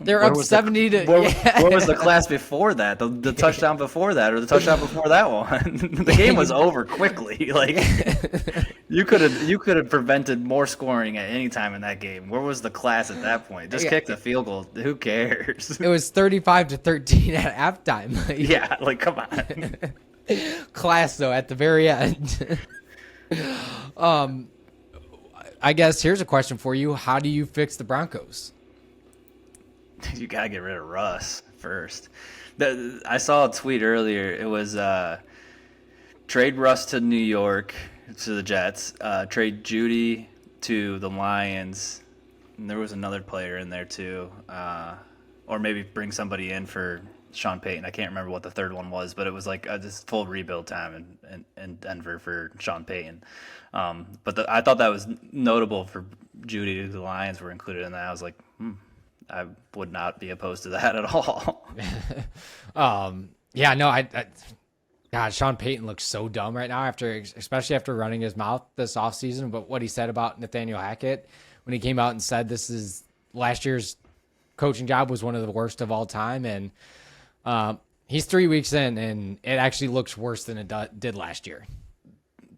They're up 70 where was the class before that? The touchdown before that, or the touchdown before that one? The game was over quickly. Like you could have prevented more scoring at any time in that game. Where was the class at that point? Just kick the field goal. Who cares? It was 35-13 at halftime. Yeah, like come on. Class though at the very end. I guess here's a question for you. How do you fix the Broncos? You got to get rid of Russ first. I saw a tweet earlier. It was trade Russ to New York, to the Jets, trade Judy to the Lions, and there was another player in there too. Or maybe bring somebody in for Sean Payton. I can't remember what the third one was, but it was like this full rebuild time in Denver for Sean Payton. But I thought that was notable for Judy. The Lions were included in that. I was like, I would not be opposed to that at all. God, Sean Payton looks so dumb right now especially after running his mouth this offseason. But what he said about Nathaniel Hackett when he came out and said this is last year's coaching job was one of the worst of all time. And he's 3 weeks in, and it actually looks worse than it did last year.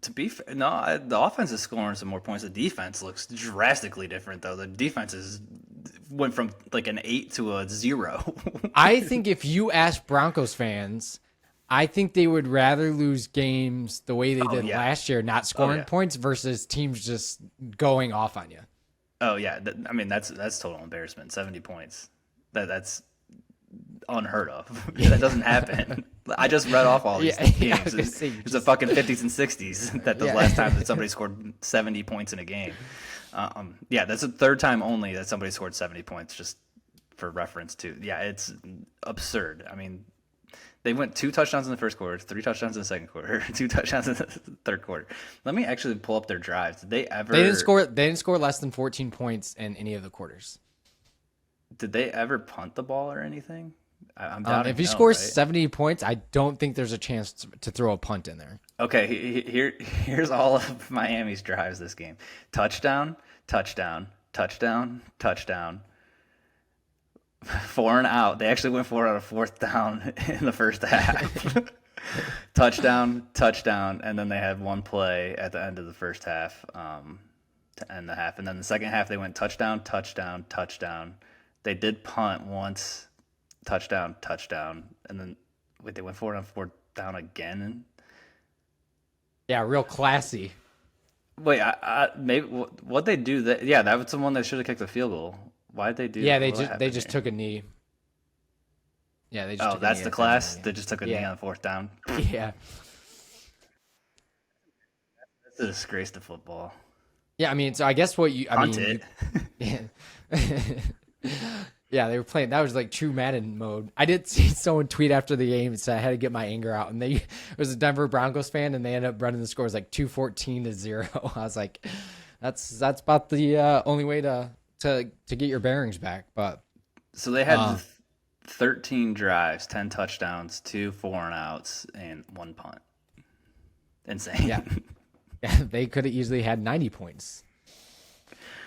To be fair, no, the offense is scoring some more points. The defense looks drastically different, though. The defense went from like an 8 to a 0. I think if you ask Broncos fans, I think they would rather lose games the way they did last year, not scoring points, versus teams just going off on you. Oh yeah, I mean that's total embarrassment. 70 points. That's unheard of. That doesn't happen. I just read off all these games. It's the fucking 50s and 60s that the last time that somebody scored 70 points in a game. That's the third time only that somebody scored 70 points just for reference too. Yeah, it's absurd. I mean, they went 2 touchdowns in the first quarter, 3 touchdowns in the second quarter, 2 touchdowns in the third quarter. Let me actually pull up their drives. Did they ever? They didn't score less than 14 points in any of the quarters. Did they ever punt the ball or anything? I'm doubting. If he no, scores right? 70 points, I don't think there's a chance to throw a punt in there. Okay, here's all of Miami's drives this game: touchdown, touchdown, touchdown, touchdown. 4 and out. They actually went for it on a 4th down in the first half. Touchdown, touchdown, and then they had one play at the end of the first half to end the half. And then the second half, they went touchdown, touchdown, touchdown. They did punt once, touchdown, touchdown, and then they went for it on 4th down again. Yeah, real classy. Wait, maybe what they do? That was the one that should have kicked the field goal. Why did they do? Yeah, that? they just took a knee. Yeah, they just. Oh, that's the class. They just took a knee on 4th down. Yeah. That's a disgrace to football. Yeah, I mean, so I guess what you. Punt it. Yeah, they were playing. That was like true Madden mode. I did see someone tweet after the game, so I had to get my anger out. And it was a Denver Broncos fan, and they ended up running the scores like 214-0. I was like, that's about the only way to get your bearings back. But so they had 13 drives, 10 touchdowns, 2 4-and-outs, and 1 punt. Insane. Yeah, they could have easily had 90 points.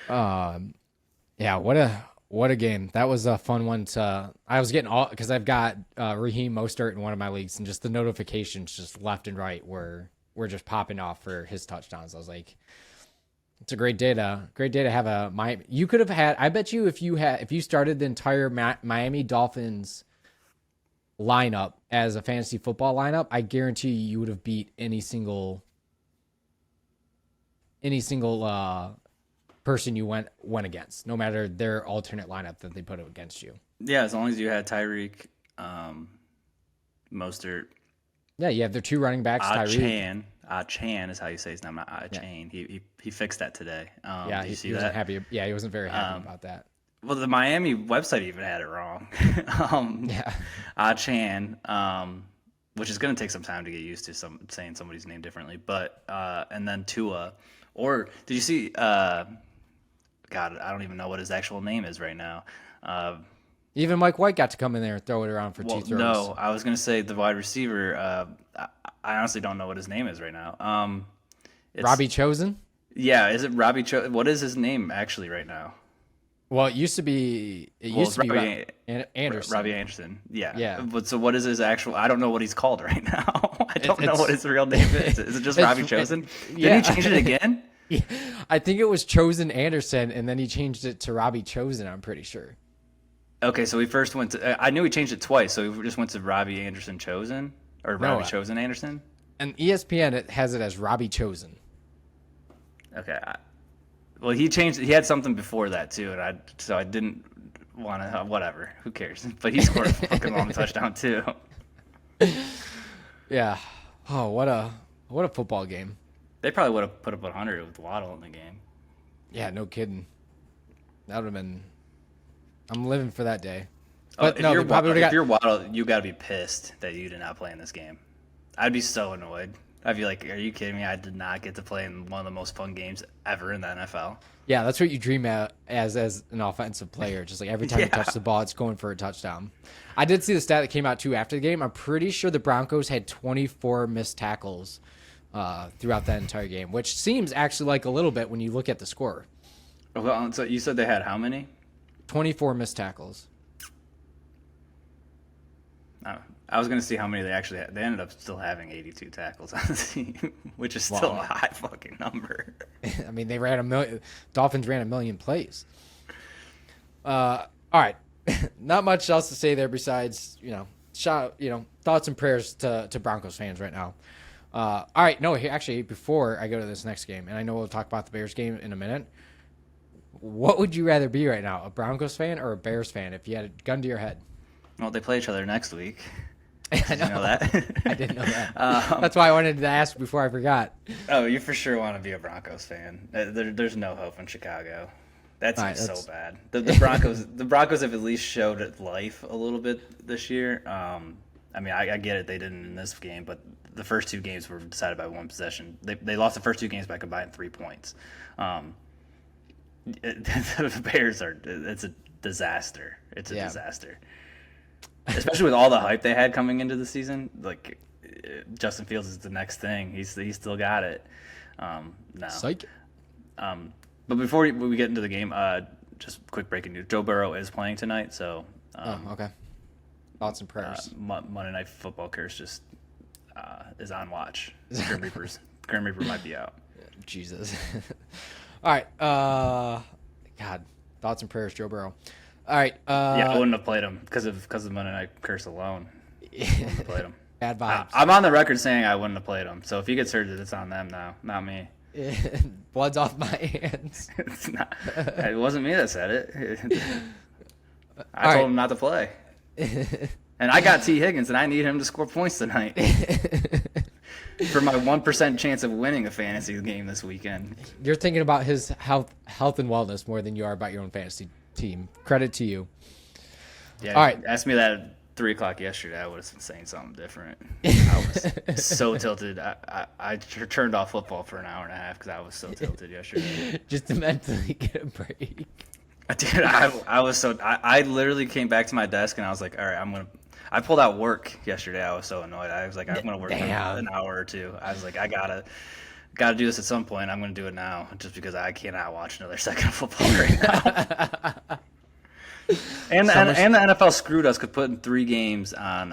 Yeah, what a game. That was a fun one I was getting all, because I've got Raheem Mostert in one of my leagues, and just the notifications just left and right were just popping off for his touchdowns. I was like, it's a great day to have a Miami. You could have had, I bet you if you started the entire Miami Dolphins lineup as a fantasy football lineup, I guarantee you would have beat any single person you went against, no matter their alternate lineup that they put against you. Yeah, as long as you had Tyreek, Mostert. Yeah, you have their 2 running backs. Tyreek. Chan is how you say his name, not Chain. He fixed that today. Yeah, did you see he that? wasn't happy. Yeah, he wasn't very happy about that. Well, the Miami website even had it wrong. Chan, which is going to take some time to get used to saying somebody's name differently. But and then Tua, or did you see? God, I don't even know what his actual name is right now. Even Mike White got to come in there and throw it around for 2 throws. No, I was going to say the wide receiver. I honestly don't know what his name is right now. Robbie Chosen? Yeah, is it Robbie Chosen? What is his name actually right now? Well, it used to be Robbie Anderson. Robbie Anderson. Yeah. Yeah. But so what is his actual? I don't know what he's called right now. I don't know what his real name is. Is it just Robbie Chosen? Did he change it again? Yeah. I think it was Chosen Anderson, and then he changed it to Robbie Chosen, I'm pretty sure. Okay, so we first went to. I knew he changed it twice, so we just went to Robbie Anderson Chosen or Robbie Chosen Anderson. And ESPN has it as Robbie Chosen. Okay. Well, he changed. He had something before that too, and I didn't want to. Whatever. Who cares? But he scored a fucking long touchdown too. Yeah. Oh, what a football game. They probably would have put up 100 with Waddle in the game. Yeah, no kidding. That would have been. I'm living for that day. But no, if you're Waddle, you got to be pissed that you did not play in this game. I'd be so annoyed. I'd be like, "Are you kidding me? I did not get to play in one of the most fun games ever in the NFL." Yeah, that's what you dream of as an offensive player. Just like every time you touch the ball, it's going for a touchdown. I did see the stat that came out too after the game. I'm pretty sure the Broncos had 24 missed tackles throughout that entire game, which seems actually like a little bit when you look at the score. Well, so you said they had how many? 24 missed tackles. I was going to see how many they actually had. They ended up still having 82 tackles on the team, which is still a high fucking number. I mean, they ran Dolphins ran 1 million plays. All right. Not much else to say there besides, thoughts and prayers to Broncos fans right now. All right. No, actually, before I go to this next game, and I know we'll talk about the Bears game in a minute, what would you rather be right now, a Broncos fan or a Bears fan if you had a gun to your head? Well, they play each other next week. I know that. I didn't know that. That's why I wanted to ask before I forgot. Oh, you for sure want to be a Broncos fan. There's no hope in Chicago. That All team's right, so bad. The Broncos have at least showed life a little bit this year. I mean, I get it. They didn't in this game, but the first two games were decided by one possession. They lost the first two games by combined 3 points. The Bears it's a disaster. It's a disaster. Especially with all the hype they had coming into the season. Like, Justin Fields is the next thing. He's still got it. No. Psych. But before we get into the game, just quick breaking news. Joe Burrow is playing tonight, so Okay. Thoughts and prayers. Monday Night Football curse just is on watch. Grim Reaper might be out. Jesus. All right. God. Thoughts and prayers, Joe Burrow. All right. Yeah, I wouldn't have played him because of Monday Night curse alone. I wouldn't have played him. Bad vibes. I'm on the record saying I wouldn't have played him. So if he gets hurt, it's on them now, not me. Blood's off my hands. It's not. It wasn't me that said it. I All told right. him not to play. And I got T. Higgins, and I need him to score points tonight for my 1% chance of winning a fantasy game this weekend. You're thinking about his health and wellness more than you are about your own fantasy team. Credit to you. Yeah. All right. Ask me that at 3 o'clock yesterday. I would have been saying something different. I was so tilted. I turned off football for an hour and a half because I was so tilted yesterday. Just to mentally get a break. Dude, I was so I literally came back to my desk and I was like, all right, I pulled out work yesterday. I was so annoyed. I was like, I'm gonna work for an hour or two. I was like, I gotta do this at some point. I'm gonna do it now just because I cannot watch another second of football right now. and the NFL screwed us. Could put 3 games on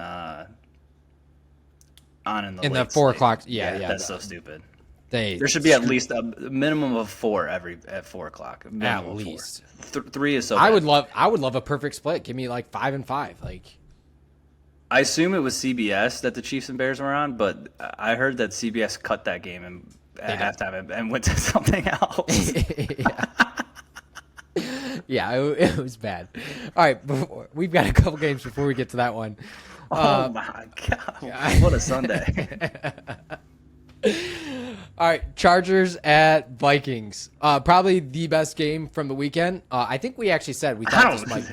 in the 4 o'clock. Yeah. That's so stupid. There should be at least a minimum of 4 at 4 o'clock. At least 3 is so. I bad. would love a perfect split. Give me like 5 and 5. Like, I assume it was CBS that the Chiefs and Bears were on, but I heard that CBS cut that game at halftime and went to something else. Yeah, it was bad. All right, we've got a couple games before we get to that one. Oh my God! What a Sunday! All right, Chargers at Vikings. Probably the best game from the weekend. I think we actually said we thought this might.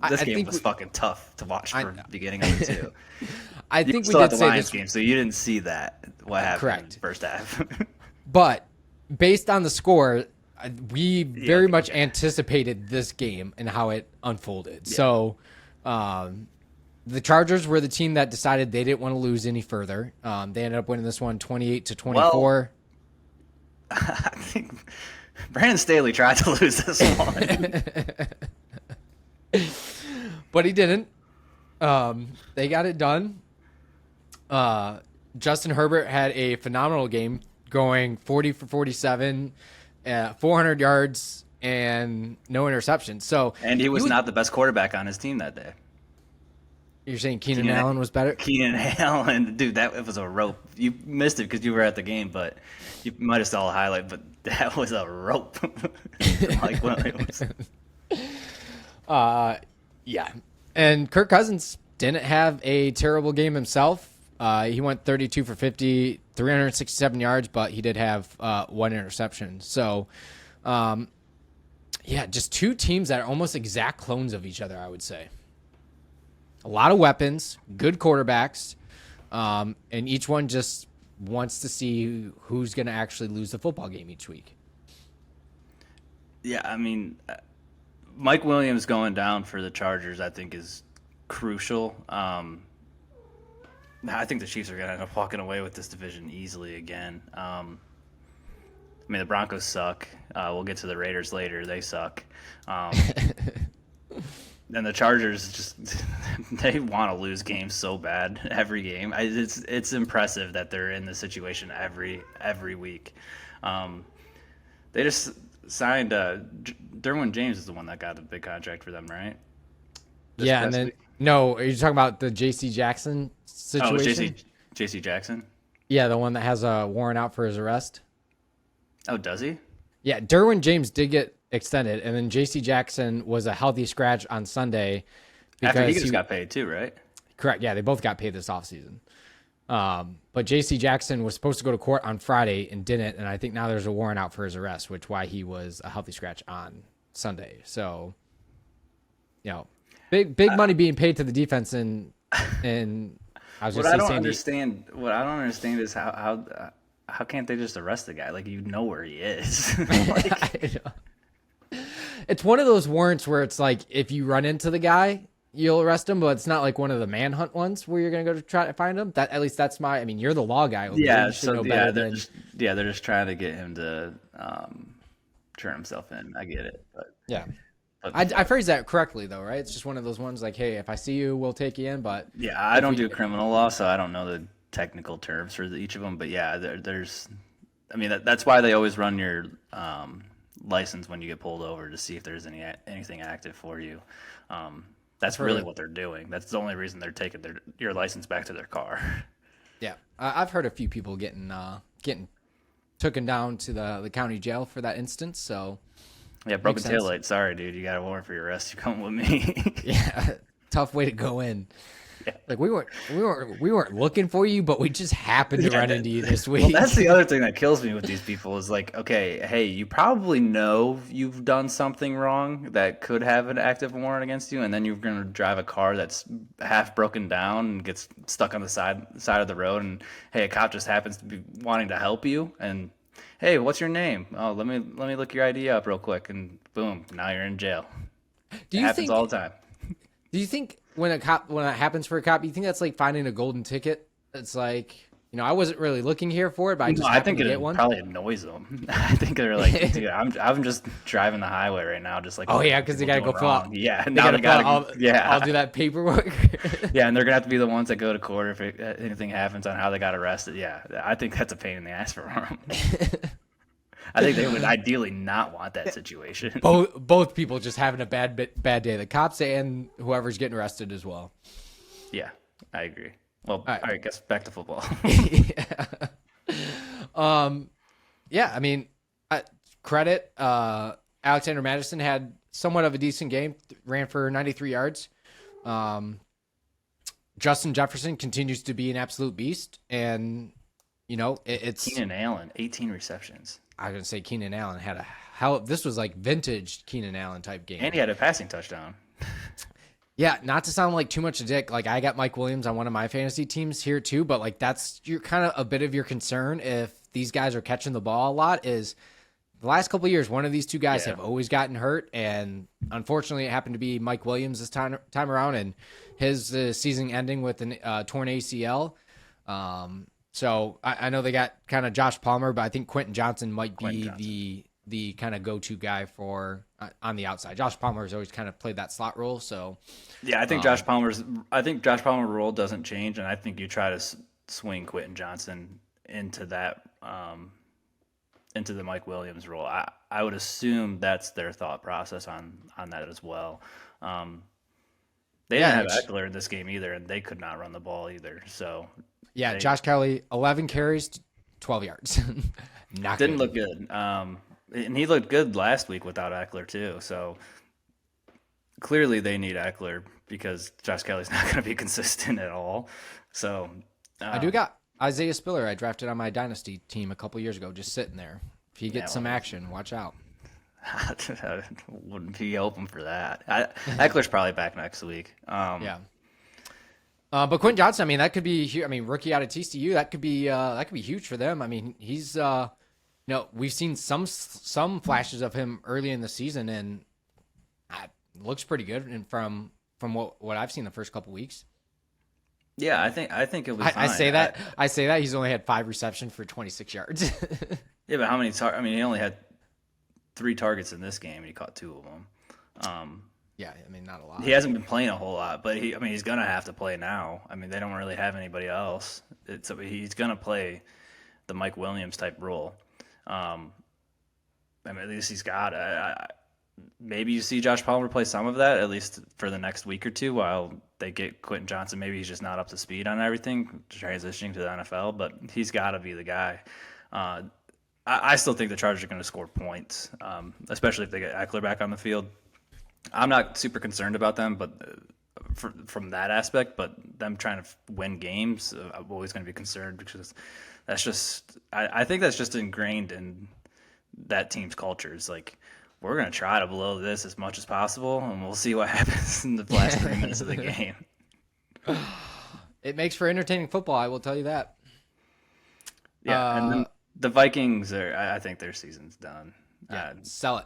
This game was fucking tough to watch from the beginning of it too. I think we still did had the say Lions this game, so you didn't see that. What happened Correct. in the first half? But based on the score, we very much anticipated this game and how it unfolded. Yeah. So the Chargers were the team that decided they didn't want to lose any further. They ended up winning this one 28-24. Well, I think Brandon Staley tried to lose this one. But he didn't. They got it done. Justin Herbert had a phenomenal game, going 40 for 47, 400 yards, and no interceptions. And he was not the best quarterback on his team that day. You're saying Keenan Allen was better? Keenan Allen, dude, that was a rope. You missed it because you were at the game, but you might have saw a highlight, but that was a rope. Mike Williams. Yeah. And Kirk Cousins didn't have a terrible game himself. He went 32 for 50, 367 yards, but he did have 1 interception. So, just 2 teams that are almost exact clones of each other, I would say. A lot of weapons, good quarterbacks, and each one just wants to see who's going to actually lose the football game each week. Yeah, I mean, Mike Williams going down for the Chargers, I think, is crucial. I think the Chiefs are going to end up walking away with this division easily again. I mean, the Broncos suck. We'll get to the Raiders later. They suck. And the Chargers they want to lose games so bad every game. It's impressive that they're in this situation every week. They just signed Derwin James is the one that got a big contract for them, right? And then no, are you talking about the J.C. Jackson situation? Oh, J.C. Jackson? Yeah, the one that has a warrant out for his arrest. Oh, does he? Yeah, Derwin James did get extended, and then J.C. Jackson was a healthy scratch on Sunday. After he just got paid too, right? Correct. Yeah, they both got paid this offseason. But J.C. Jackson was supposed to go to court on Friday and didn't, and I think now there's a warrant out for his arrest, which why he was a healthy scratch on Sunday. So, big money being paid to the defense, and I was just What I don't Sandy. understand, what I don't understand is how can't they just arrest the guy? Like, you know where he is. I know. It's one of those warrants where it's like if you run into the guy, you'll arrest him, but it's not like one of the manhunt ones where you're gonna go to try to find him. At least that's my. I mean, you're the law guy. Yeah, you should so know yeah, better than. they're just trying to get him to turn himself in. I get it, but Yeah. but I phrase that correctly though, right? It's just one of those ones like, hey, if I see you, we'll take you in. But yeah, I don't do criminal law, so I don't know the technical terms for each of them. But yeah, there's, I mean, that's why they always run your license when you get pulled over to see if there's anything active for you. That's really what they're doing. That's the only reason they're taking your license back to their car. yeah, I've heard a few people getting taken down to the county jail for that instance. So Yeah, broken taillight. Sorry, dude. You got a warrant for your arrest. You come with me. yeah, tough way to go in. Yeah. Like we weren't looking for you, but we just happened to run into you this week. Well, that's the other thing that kills me with these people is like, okay, hey, you probably know you've done something wrong that could have an active warrant against you, and then you're going to drive a car that's half broken down and gets stuck on the side of the road, and hey, a cop just happens to be wanting to help you, and hey, what's your name? Oh, let me look your ID up real quick, and boom, now you're in jail. It happens all the time. Do you think when that happens for a cop, you think that's like finding a golden ticket? It's like, I wasn't really looking here for it, but I just happened to get one. Probably annoys them. I think they're like, dude, I'm just driving the highway right now, just like, oh yeah, because they gotta go fill out. Yeah, now they gotta yeah, I'll do that paperwork. Yeah, and they're gonna have to be the ones that go to court if anything happens on how they got arrested. Yeah, I think that's a pain in the ass for them. I think they would ideally not want that situation. Both people just having a bad day. The cops and whoever's getting arrested as well. Yeah, I agree. Well, all right, guess back to football. Yeah. I mean, credit. Alexander Madison had somewhat of a decent game. Ran for 93 yards. Justin Jefferson continues to be an absolute beast, and it's Keenan Allen, 18 receptions. I was gonna say Keenan Allen had this was like vintage Keenan Allen type game. And he had a passing touchdown. Yeah, not to sound like too much a dick. Like I got Mike Williams on one of my fantasy teams here too, but like that's your kind of a bit of your concern if these guys are catching the ball a lot is the last couple of years, one of these two guys have always gotten hurt, and unfortunately it happened to be Mike Williams this time around, and his season ending with a torn ACL. So I know they got kind of Josh Palmer, but I think Quentin Johnson might be the kind of go-to guy for on the outside. Josh Palmer has always kind of played that slot role. So yeah, I think Josh Palmer's role doesn't change, and I think you try to swing Quentin Johnson into that into the Mike Williams role. I would assume that's their thought process on that as well. They didn't have Eckler in this game either, and they could not run the ball either. So yeah, Josh Kelly, 11 carries, 12 yards. Didn't look good. And he looked good last week without Eckler too. So clearly they need Eckler because Josh Kelly's not going to be consistent at all. So I do got Isaiah Spiller. I drafted on my dynasty team a couple years ago, just sitting there. If he gets some action, watch out. I wouldn't be open for that. Eckler's probably back next week. Yeah. But Quentin Johnson, I mean, that could be huge. I mean, rookie out of TCU, that could be huge for them. I mean, he's we've seen some flashes of him early in the season, and looks pretty good. And from what I've seen the first couple weeks. Yeah, I think it'll be fine. I say that he's only had 5 receptions for 26 yards. Yeah, but how many? He only had 3 targets in this game, and he caught 2 of them. Yeah, I mean, not a lot. He hasn't been playing a whole lot, but he's gonna have to play now. I mean, they don't really have anybody else. He's gonna play the Mike Williams type role. I mean, at least he's got it. Maybe you see Josh Palmer play some of that, at least for the next week or two, while they get Quentin Johnson. Maybe he's just not up to speed on everything, transitioning to the NFL, but he's got to be the guy. I still think the Chargers are going to score points, especially if they get Eckler back on the field. I'm not super concerned about them, but from that aspect, but them trying to win games, I'm always going to be concerned because that's just I think that's just ingrained in that team's culture. It's like we're going to try to blow this as much as possible, and we'll see what happens in the last 3 minutes of the game. It makes for entertaining football, I will tell you that. Yeah, and then the Vikings I think their season's done. Yeah, sell it.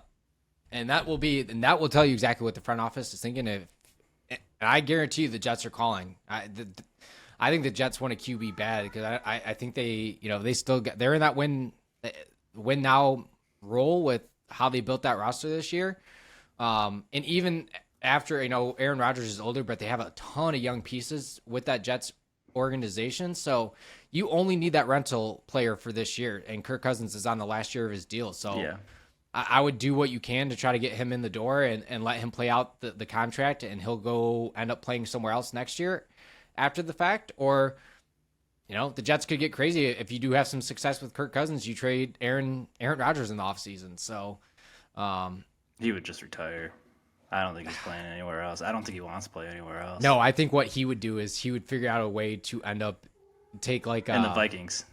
And that will tell you exactly what the front office is thinking. And I guarantee you the Jets are calling. I think the Jets want a QB bad because I think they're in that win now role with how they built that roster this year. And even after, Aaron Rodgers is older, but they have a ton of young pieces with that Jets organization. So you only need that rental player for this year. And Kirk Cousins is on the last year of his deal. So Yeah. I would do what you can to try to get him in the door and let him play out the contract, and he'll go end up playing somewhere else next year after the fact. Or, the Jets could get crazy. If you do have some success with Kirk Cousins, you trade Aaron Rodgers in the offseason. So he would just retire. I don't think he's playing anywhere else. I don't think he wants to play anywhere else. No, I think what he would do is he would figure out a way to end up take like and the Vikings.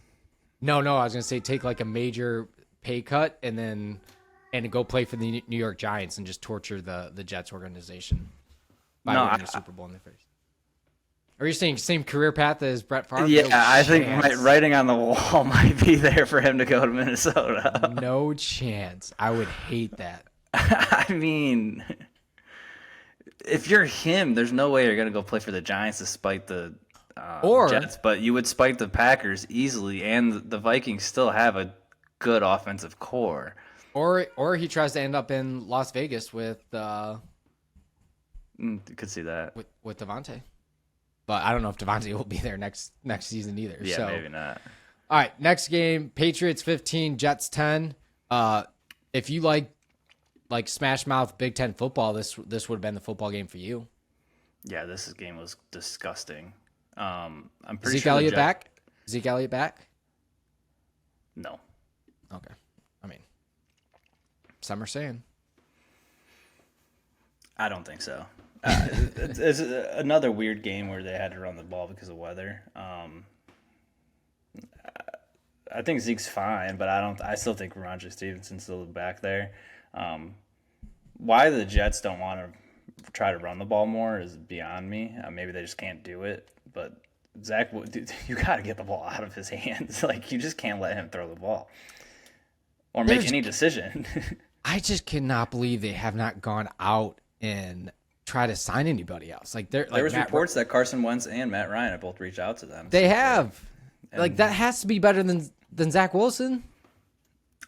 No, I was going to say take like a major pay cut and go play for the New York Giants and just torture the Jets organization by winning the Super Bowl in their face. Are you saying same career path as Brett Favre? Yeah, I think writing on the wall might be there for him to go to Minnesota. No chance. I would hate that. I mean, if you're him, there's no way you're going to go play for the Giants despite the Jets, but you would spite the Packers easily, and the Vikings still have a good offensive core. Or he tries to end up in Las Vegas with could see that with Devontae. But I don't know if Devontae will be there next season either. Yeah, so, maybe not. All right, next game, Patriots 15, Jets 10. If you like smash mouth Big Ten football, this would have been the football game for you. Yeah, this game was disgusting. I'm pretty Zeke sure Elliott back? Zeke Elliott back? No. Okay. I mean, some are saying. I don't think so. It's another weird game where they had to run the ball because of weather. I think Zeke's fine, but I still think Ramondre Stevenson's still back there. Why the Jets don't want to try to run the ball more is beyond me. Maybe they just can't do it. But Zach, you got to get the ball out of his hands. Like, you just can't let him throw the ball or make any decision. I just cannot believe they have not gone out and try to sign anybody else. There was reports that Carson Wentz and Matt Ryan have both reached out to them. They have. That has to be better than Zach Wilson.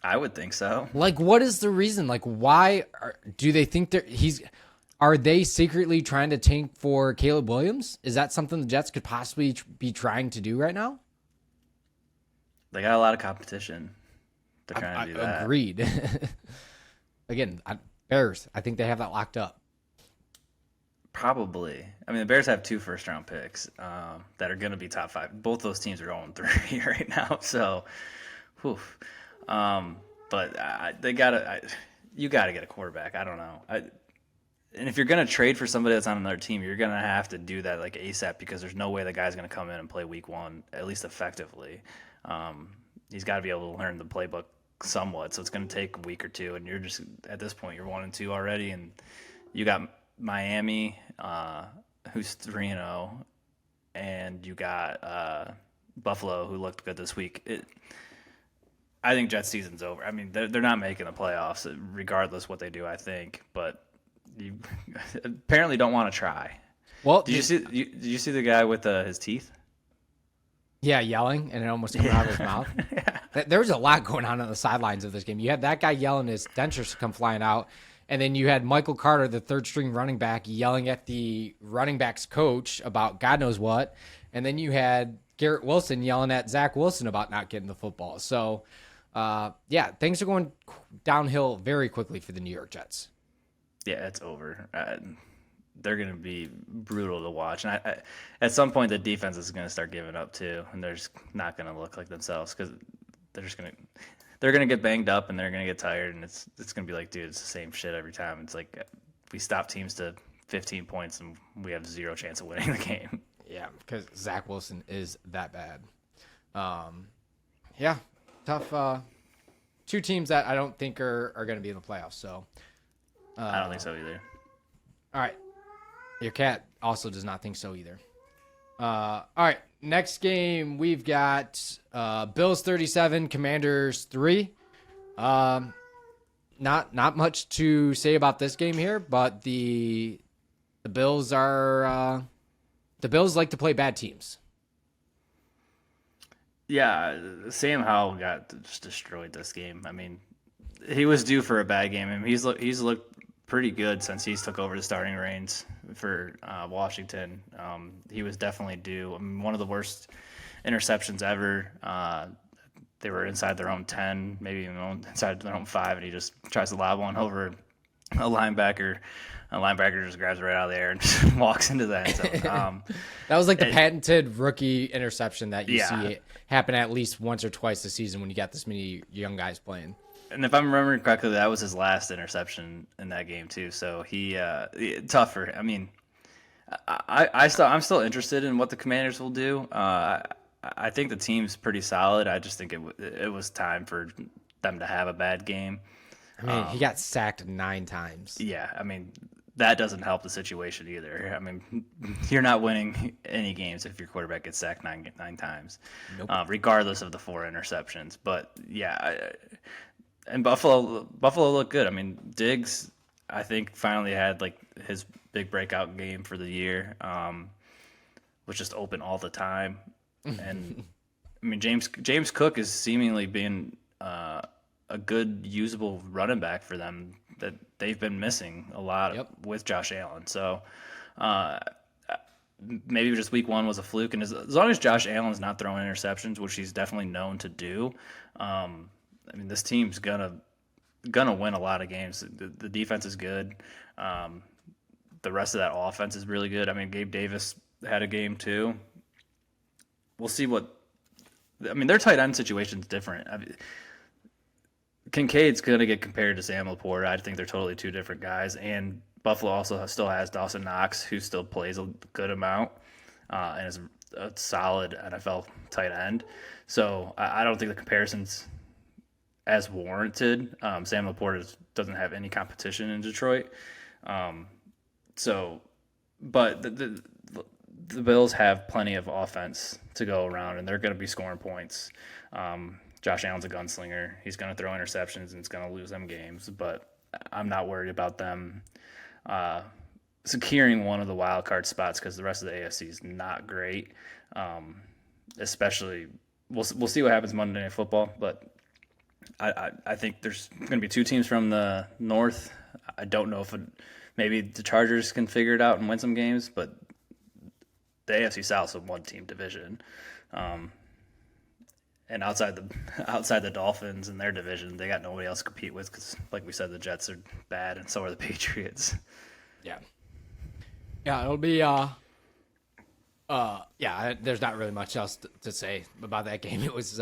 I would think so. What is the reason? Why do they think are they secretly trying to tank for Caleb Williams? Is that something the Jets could possibly be trying to do right now? They got a lot of competition. They're trying to do that. Agreed. Again, Bears, I think they have that locked up. Probably. I mean, the Bears have 2 first-round picks that are going to be top 5. Both those teams are 0-3 right now. So, whew. But you got to get a quarterback. I don't know. And if you're going to trade for somebody that's on another team, you're going to have to do that ASAP because there's no way the guy's going to come in and play week 1, at least effectively. He's got to be able to learn the playbook somewhat. So it's going to take a week or 2. And you're just, at this point, you're 1-2 already. And you got Miami, who's 3-0. And you got Buffalo, who looked good this week. I think Jets season's over. I mean, they're not making the playoffs, regardless what they do, I think. But you apparently don't want to try. Well, did you see the guy with his teeth? Yeah, yelling, and it almost coming out of his mouth. Yeah. There was a lot going on the sidelines of this game. You had that guy yelling his dentures to come flying out, and then you had Michael Carter, the third-string running back, yelling at the running backs coach about God knows what, and then you had Garrett Wilson yelling at Zach Wilson about not getting the football. So, things are going downhill very quickly for the New York Jets. Yeah, it's over. They're going to be brutal to watch. And at some point, the defense is going to start giving up too, and they're just not going to look like themselves because they're going to get banged up and they're going to get tired, and it's going to be like, dude, it's the same shit every time. It's like we stop teams to 15 points and we have zero chance of winning the game. Yeah, because Zach Wilson is that bad. Yeah, tough. Two teams that I don't think are going to be in the playoffs. So I don't think so either. All right. Your cat also does not think so either. All right. Next game, we've got Bills 37, Commanders 3. Not much to say about this game here, but the Bills are the Bills like to play bad teams. Yeah, Sam Howell got just destroyed this game. I mean, he was due for a bad game. I mean, he's looked pretty good since he's took over the starting reins for Washington. He was definitely due. I mean, one of the worst interceptions ever. They were inside their own 10, maybe even inside their own 5, and he just tries to lob one over a linebacker. A linebacker just grabs it right out of the air and just walks into the end zone. That was like the patented rookie interception that you see happen at least once or twice this season when you got this many young guys playing. And if I'm remembering correctly, that was his last interception in that game too. So he tougher. I mean, I'm still interested in what the Commanders will do. I think the team's pretty solid. I just think it was time for them to have a bad game. I mean, he got sacked 9 times. Yeah, I mean, that doesn't help the situation either. I mean, you're not winning any games if your quarterback gets sacked nine times, Nope. Regardless of the 4 interceptions. But yeah, and Buffalo looked good. I mean, Diggs, I think, finally had like his big breakout game for the year. Was just open all the time, and I mean, James Cook is seemingly being a good usable running back for them that they've been missing a lot with Josh Allen. So maybe just week 1 was a fluke. And as long as Josh Allen's not throwing interceptions, which he's definitely known to do, I mean, this team's gonna win a lot of games. The defense is good. The rest of that offense is really good. I mean, Gabe Davis had a game too. We'll see their tight end situation is different. I mean, Kincaid's going to get compared to Sam Laporta. I think they're totally 2 different guys. And Buffalo also still has Dawson Knox, who still plays a good amount and is a solid NFL tight end. So I don't think the comparison's as warranted. Sam Laporta doesn't have any competition in Detroit. But the Bills have plenty of offense to go around, and they're going to be scoring points. Josh Allen's a gunslinger. He's going to throw interceptions, and it's going to lose them games. But I'm not worried about them securing one of the wild card spots because the rest of the AFC is not great. Especially, we'll see what happens Monday Night Football. But I think there's going to be 2 teams from the North. I don't know if maybe the Chargers can figure it out and win some games, but the AFC South is a 1-team division. And outside the Dolphins and their division, they got nobody else to compete with because, like we said, the Jets are bad, and so are the Patriots. Yeah, it'll be there's not really much else to say about that game. It was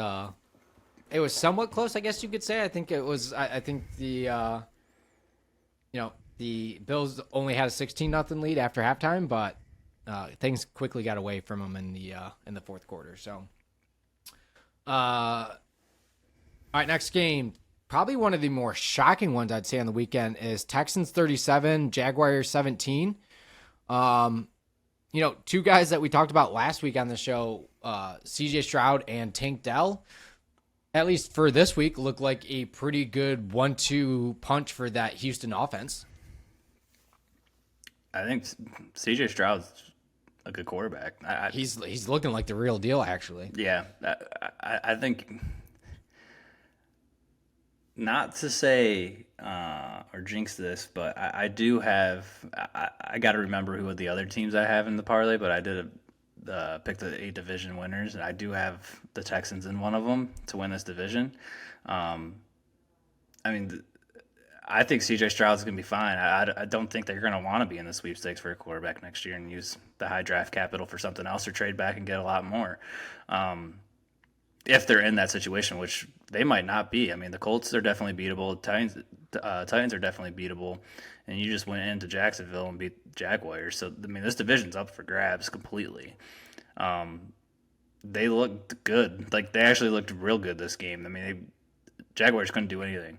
somewhat close, I guess you could say. I think it was. I think the the Bills only had a 16-0 lead after halftime, but things quickly got away from them in the fourth quarter. So. All right, next game, probably one of the more shocking ones I'd say on the weekend is Texans 37, Jaguars 17. 2 guys that we talked about last week on the show, CJ Stroud and Tank Dell, at least for this week, look like a pretty good 1-2 punch for that Houston offense. I think CJ Stroud's a good quarterback. He's looking like the real deal, actually. Yeah, I think, not to say or jinx this, but I do have. I got to remember who the other teams I have in the parlay, but I did pick the 8 division winners, and I do have the Texans in one of them to win this division. I think C.J. Stroud's going to be fine. I don't think they're going to want to be in the sweepstakes for a quarterback next year and use the high draft capital for something else or trade back and get a lot more. if they're in that situation, which they might not be. I mean, the Colts are definitely beatable. Titans are definitely beatable, and you just went into Jacksonville and beat Jaguars. So I mean, this division's up for grabs completely. They looked good. Like they actually looked real good this game. I mean, Jaguars couldn't do anything.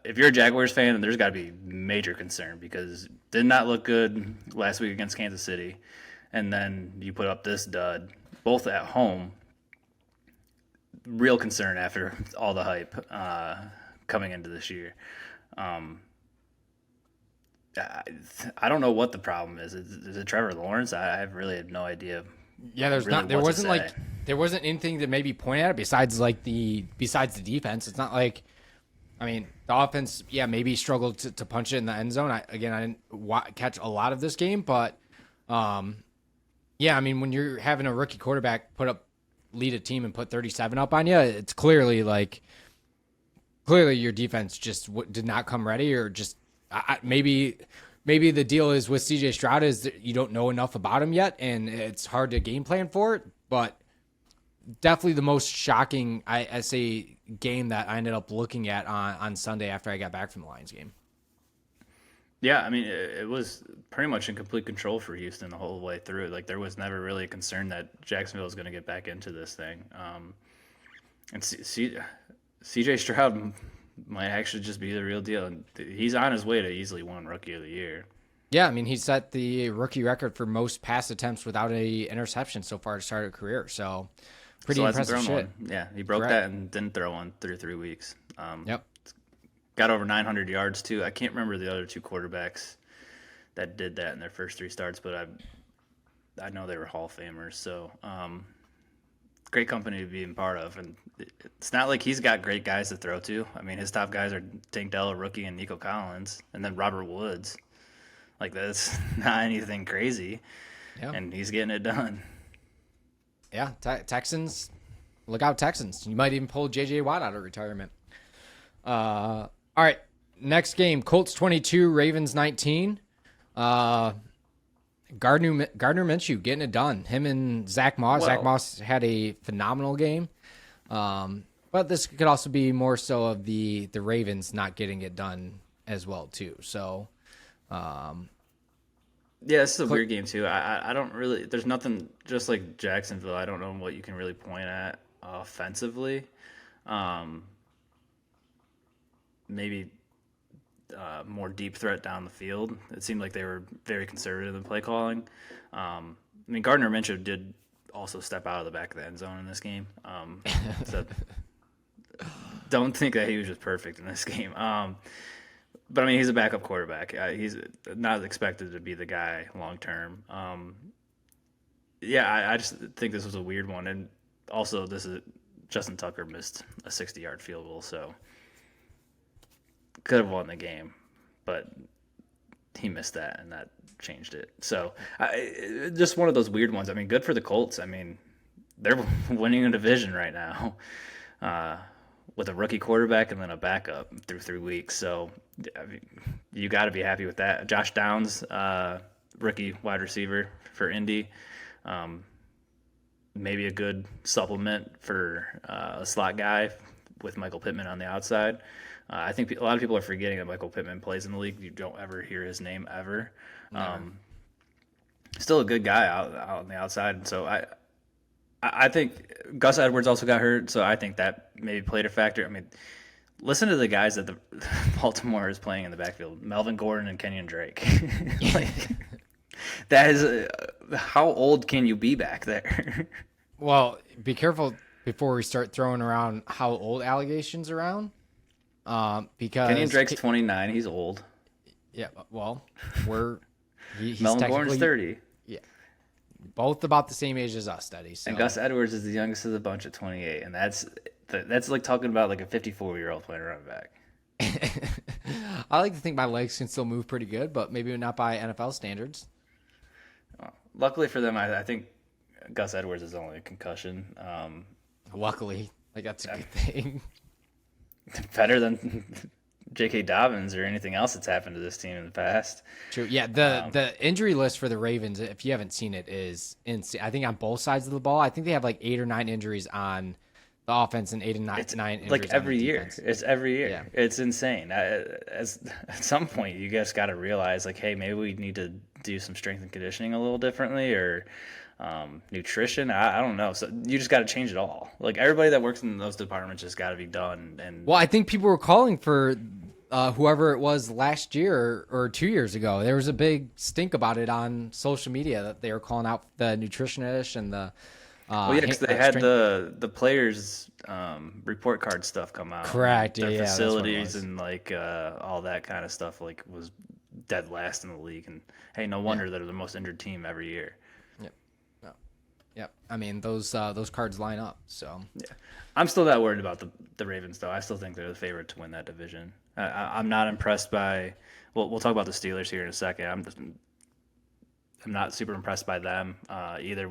If you're a Jaguars fan, then there's got to be major concern because did not look good last week against Kansas City, and then you put up this dud, both at home. Real concern after all the hype coming into this year. I don't know what the problem is. Is it Trevor Lawrence? I really had no idea. Yeah, there wasn't anything to maybe point at besides the defense. It's not like, I mean, the offense, yeah, maybe struggled to punch it in the end zone. I didn't catch a lot of this game, but yeah, I mean, when you're having a rookie quarterback lead a team and put 37 up on you, it's clearly your defense just did not come ready, or just maybe the deal is with CJ Stroud is that you don't know enough about him yet, and it's hard to game plan for it. But definitely the most shocking, I say, game that I ended up looking at on Sunday after I got back from the Lions game. Yeah, I mean, it was pretty much in complete control for Houston the whole way through. Like, there was never really a concern that Jacksonville was going to get back into this thing. And CJ Stroud might actually just be the real deal. And he's on his way to easily win Rookie of the Year. Yeah, I mean, he set the rookie record for most pass attempts without a interception so far to start a career. So, pretty impressive shit. One. Yeah, he broke that and didn't throw one through 3 weeks. Yep. Got over 900 yards, too. I can't remember the other two quarterbacks that did that in their first 3 starts, but I know they were Hall of Famers. So, great company to be a part of. And it's not like he's got great guys to throw to. I mean, his top guys are Tank Dell, a rookie, and Nico Collins, and then Robert Woods. Like, that's not anything crazy. Yeah. And he's getting it done. Yeah, Texans. Look out, Texans. You might even pull J.J. Watt out of retirement. All right, next game, Colts 22, Ravens 19. Gardner Minshew getting it done. Him and Zach Moss. Well, Zach Moss had a phenomenal game. But this could also be more so of the Ravens not getting it done as well, too. So, yeah, this is a weird game, too. I don't really – there's nothing – just like Jacksonville, I don't know what you can really point at offensively. Maybe more deep threat down the field. It seemed like they were very conservative in play calling. I mean, Gardner Minshew did also step out of the back of the end zone in this game. So don't think that he was just perfect in this game. But, I mean, he's a backup quarterback. He's not expected to be the guy long term. Yeah, I just think this was a weird one. And also, Justin Tucker missed a 60-yard field goal, so could have won the game, but he missed that, and that changed it. So, just one of those weird ones. I mean, good for the Colts. I mean, they're winning a division right now with a rookie quarterback and then a backup through 3 weeks. So, I mean, you got to be happy with that. Josh Downs, rookie wide receiver for Indy, maybe a good supplement for a slot guy with Michael Pittman on the outside. I think a lot of people are forgetting that Michael Pittman plays in the league. You don't ever hear his name ever. Still a good guy out on the outside. So I think Gus Edwards also got hurt, so I think that maybe played a factor. I mean, listen to the guys that the Baltimore is playing in the backfield: Melvin Gordon and Kenyon Drake. That is how old can you be back there? Well, be careful before we start throwing around how old allegations around. Because Kenyon Drake's 29, he's old. Yeah, well, he's Melvin Gordon's 30. Yeah, both about the same age as us, Steady. So. And Gus Edwards is the youngest of the bunch at 28, and that's like talking about like a 54-year-old playing running back. I like to think my legs can still move pretty good, but maybe not by NFL standards. Well, luckily for them, I think Gus Edwards is only a concussion. Luckily, like that's a good thing. Better than J.K. Dobbins or anything else that's happened to this team in the past. True. Yeah, the injury list for the Ravens, if you haven't seen it, is insane. I think on both sides of the ball, I think they have like 8 or 9 injuries on the offense and 8 and It's 9 injuries like on the every year. defense. It's every year. Yeah. It's insane. At some point, you guys got to realize, like, hey, maybe we need to do some strength and conditioning a little differently, or nutrition. I don't know. So you just got to change it all. Like everybody that works in those departments just got to be done. And Well, I think people were calling for whoever it was last year or 2 years ago. There was a big stink about it on social media that they were calling out the nutritionist and the well, yeah, because they had strength. the players report card stuff come out. Correct. Their Yeah, that's what it facilities was. and like all that kind of stuff like was dead last in the league. And hey, no Yeah. wonder they're the most injured team every year. Yep. Yep. Yep. I mean, those cards line up. So Yeah, I'm still not worried about the Ravens though. I still think they're the favorite to win that division. I'm not impressed by. Well, we'll talk about the Steelers here in a second. I'm not super impressed by them either.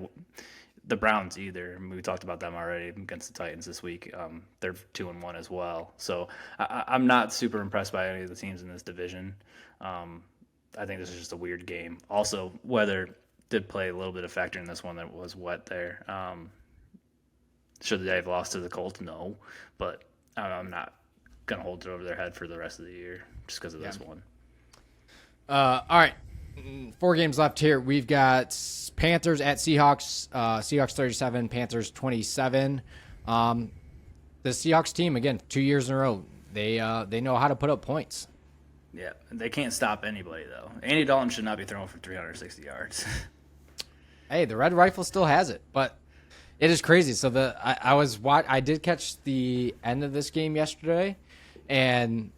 The Browns either. I mean, we talked about them already against the Titans this week. They're 2-1 as well. So I'm not super impressed by any of the teams in this division. I think this is just a weird game. Also, weather did play a little bit of factor in this one. That was wet there. Should they have lost to the Colts? No, but I'm not gonna hold it over their head for the rest of the year just because of this one. all right. 4 games left here. We've got Panthers at Seahawks. Seahawks 37, Panthers 27. The Seahawks team again, 2 years in a row. They know how to put up points. Yeah, they can't stop anybody though. Andy Dalton should not be throwing for 360 yards. Hey, the Red Rifle still has it, but it is crazy. So I did catch the end of this game yesterday, and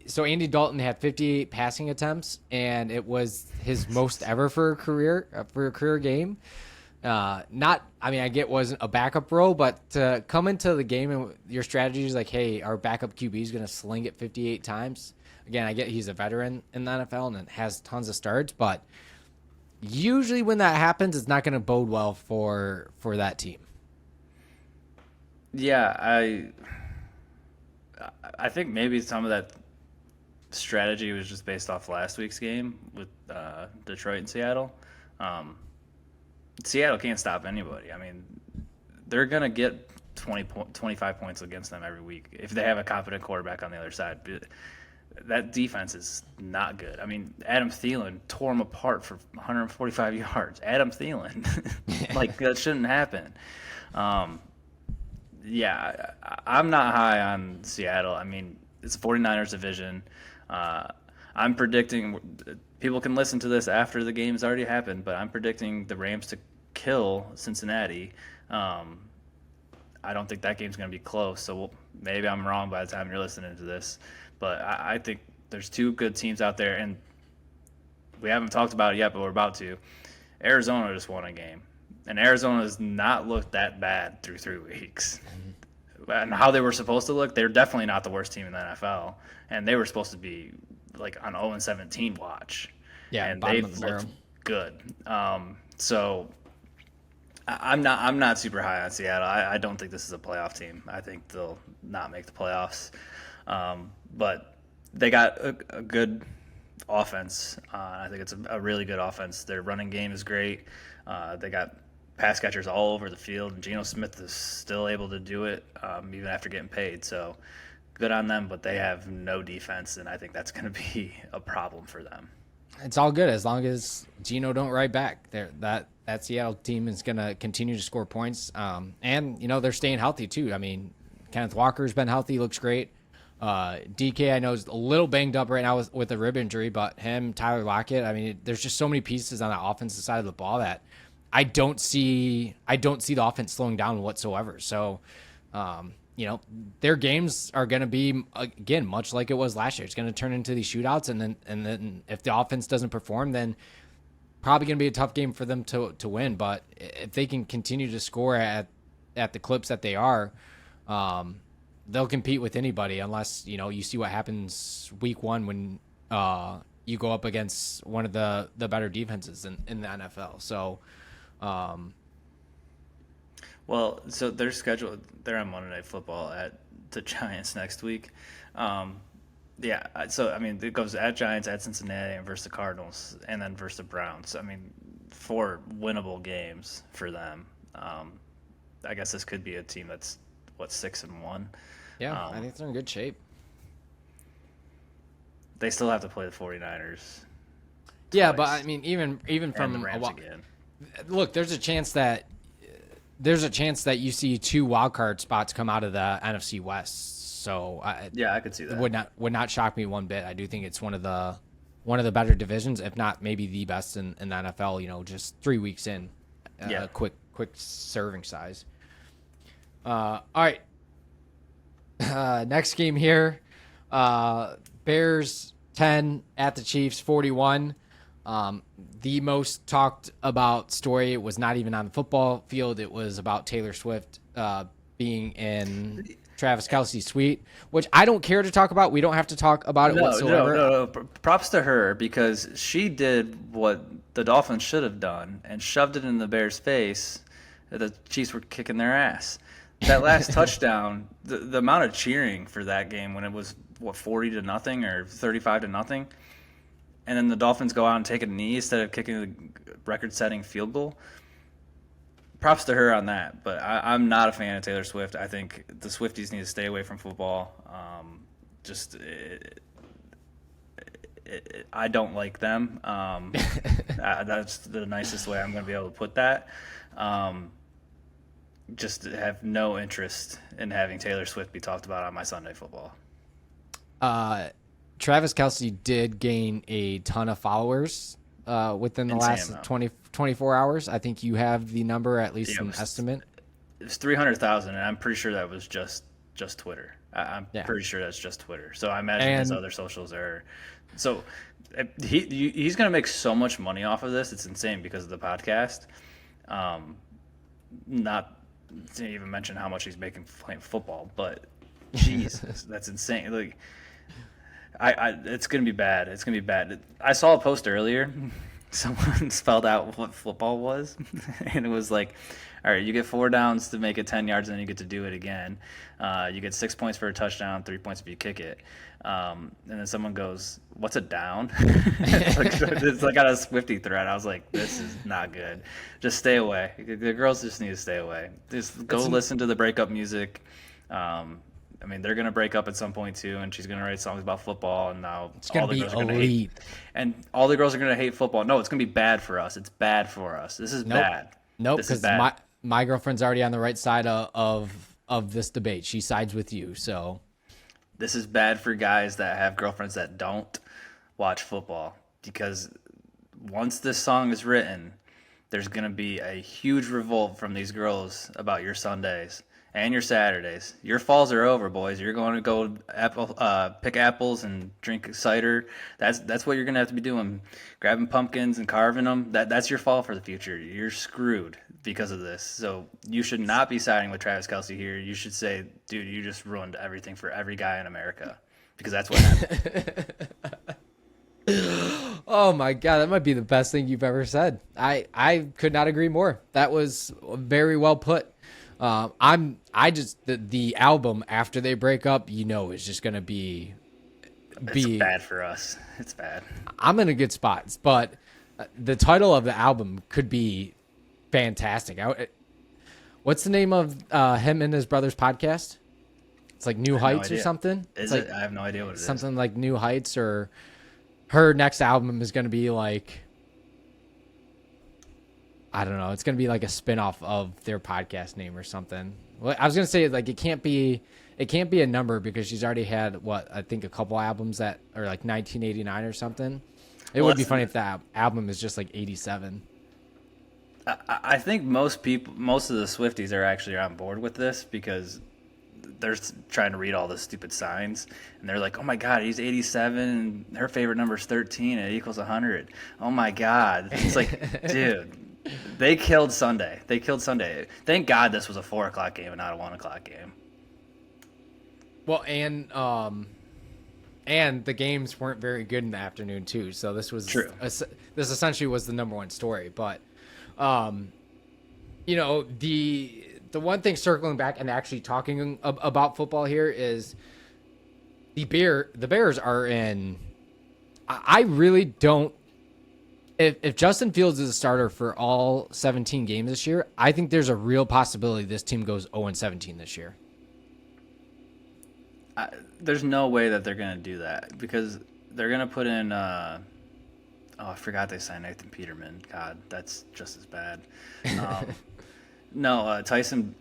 so Andy Dalton had 58 passing attempts, and it was his most ever for a career game. I get wasn't a backup role, but to come into the game and your strategy is like, hey, our backup QB is going to sling it 58 times. Again, I get he's a veteran in the NFL and has tons of starts, but usually when that happens, it's not going to bode well for that team. Yeah, I think maybe some of that strategy was just based off last week's game with Detroit and Seattle. Seattle can't stop anybody. I mean, they're going to get 25 points against them every week if they have a competent quarterback on the other side. That defense is not good. I mean, Adam Thielen tore him apart for 145 yards. Adam Thielen. Like, that shouldn't happen. Yeah, I'm not high on Seattle. I mean, it's a 49ers division. I'm predicting people can listen to this after the game's already happened, but I'm predicting the Rams to kill Cincinnati. I don't think that game's going to be close, so maybe I'm wrong by the time you're listening to this. But I think there's 2 good teams out there, and we haven't talked about it yet, but we're about to. Arizona just won a game, and Arizona has not looked that bad through 3 weeks. And how they were supposed to look, they're definitely not the worst team in the NFL, and they were supposed to be like on 0-17 watch. Yeah, and bottom they've of the looked barrel. good. So I'm not super high on Seattle. I don't think this is a playoff team. I think they'll not make the playoffs. But they got a good offense. I think it's a really good offense. Their running game is great. They got pass catchers all over the field, and Geno Smith is still able to do it even after getting paid. So good on them, but they have no defense, and I think that's going to be a problem for them. It's all good as long as Geno don't write back. That Seattle team is going to continue to score points, and they're staying healthy too. I mean, Kenneth Walker's been healthy, looks great. DK I know is a little banged up right now with a rib injury, but him, Tyler Lockett. I mean, there's just so many pieces on the offensive side of the ball that I don't see the offense slowing down whatsoever. So, their games are going to be, again, much like it was last year. It's going to turn into these shootouts, and then if the offense doesn't perform, then probably going to be a tough game for them to win. But if they can continue to score at the clips that they are, they'll compete with anybody unless, you see what happens week 1 when you go up against one of the better defenses in the NFL. So, well, so they're scheduled. They're on Monday Night Football at the Giants next week. Yeah, so I mean, it goes at Giants, at Cincinnati, and versus the Cardinals, and then versus the Browns. I mean, 4 winnable games for them. I guess this could be a team that's 6-1. Yeah, I think they're in good shape. They still have to play the 49ers. Yeah, but I mean, even from the Rams again. Look, there's a chance that you see 2 wild card spots come out of the NFC West. So yeah, I could see that. Would not shock me one bit. I do think it's one of the better divisions, if not maybe the best in the NFL. You know, just 3 weeks in, quick serving size. All right, next game here, Bears 10 at the Chiefs 41. The most talked about story was not even on the football field. It was about Taylor Swift being in Travis Kelce's suite, which I don't care to talk about. We don't have to talk about it whatsoever. No. Props to her, because she did what the Dolphins should have done and shoved it in the Bears' face. The Chiefs were kicking their ass. That last touchdown, the amount of cheering for that game when it was 40-0 or 35-0, and then the Dolphins go out and take a knee instead of kicking the record-setting field goal. Props to her on that, but I'm not a fan of Taylor Swift. I think the Swifties need to stay away from football. I don't like them. That's the nicest way I'm going to be able to put that. Just have no interest in having Taylor Swift be talked about on my Sunday football. Travis Kelce did gain a ton of followers within the last 24 hours. I think you have the number, at least an estimate. It's 300,000, and I'm pretty sure that was just Twitter. I'm pretty sure that's just Twitter. So I imagine his other socials are. So he's going to make so much money off of this. It's insane because of the podcast. Not to even mention how much he's making playing football, but Jesus, that's insane. Like, it's gonna be bad. It's gonna be bad. I saw a post earlier. Someone spelled out what football was, and it was like, all right, you get 4 downs to make it 10 yards, and then you get to do it again. You get 6 points for a touchdown, 3 points if you kick it. And then someone goes, "What's a down?" It's like on a Swiftie thread. I was like, "This is not good. Just stay away. The girls just need to stay away. Just go listen to the breakup music." I mean, they're gonna break up at some point too, and she's gonna write songs about football, and now it's gonna be elite. And all the girls are gonna hate football. No, it's gonna be bad for us. It's bad for us. This is bad. Nope, because my girlfriend's already on the right side of this debate. She sides with you, so. This is bad for guys that have girlfriends that don't watch football, because once this song is written, there's going to be a huge revolt from these girls about your Sundays and your Saturdays. Your falls are over, boys. You're going to go pick apples and drink cider. That's what you're going to have to be doing, grabbing pumpkins and carving them. That's your fall for the future. You're screwed because of this. So you should not be siding with Travis Kelce here. You should say, dude, you just ruined everything for every guy in America, because that's what happened. Oh my God, that might be the best thing you've ever said. I could not agree more. That was very well put. The album after they break up, is just going to be It's bad for us. It's bad. I'm in a good spot, but the title of the album could be fantastic. What's the name of him and his brother's podcast? It's like New Heights or something. Is it? I have no idea what it is. Something like New Heights, or her next album is going to be like, I don't know. It's going to be like a spinoff of their podcast name or something. Well, I was going to say, like, it can't be a number, because she's already had I think a couple albums that are like 1989 or something. It would be funny if that album is just like 87. I think most of the Swifties are actually on board with this, because they're trying to read all the stupid signs, and they're like, oh my God, he's 87, and her favorite number is 13, and it equals 100. Oh my God. It's like, dude, they killed Sunday. Thank God this was a 4:00 game and not a 1:00 game. Well, and the games weren't very good in the afternoon too. So this was true. This essentially was the number one story. But, the one thing, circling back and actually talking about football here, is the Bears are in. I really don't. if Justin Fields is a starter for all 17 games this year, I think there's a real possibility this team goes 0-17 this year. There's no way that they're going to do that because they're going to put in. I forgot they signed Nathan Peterman. God, that's just as bad. No, Tyson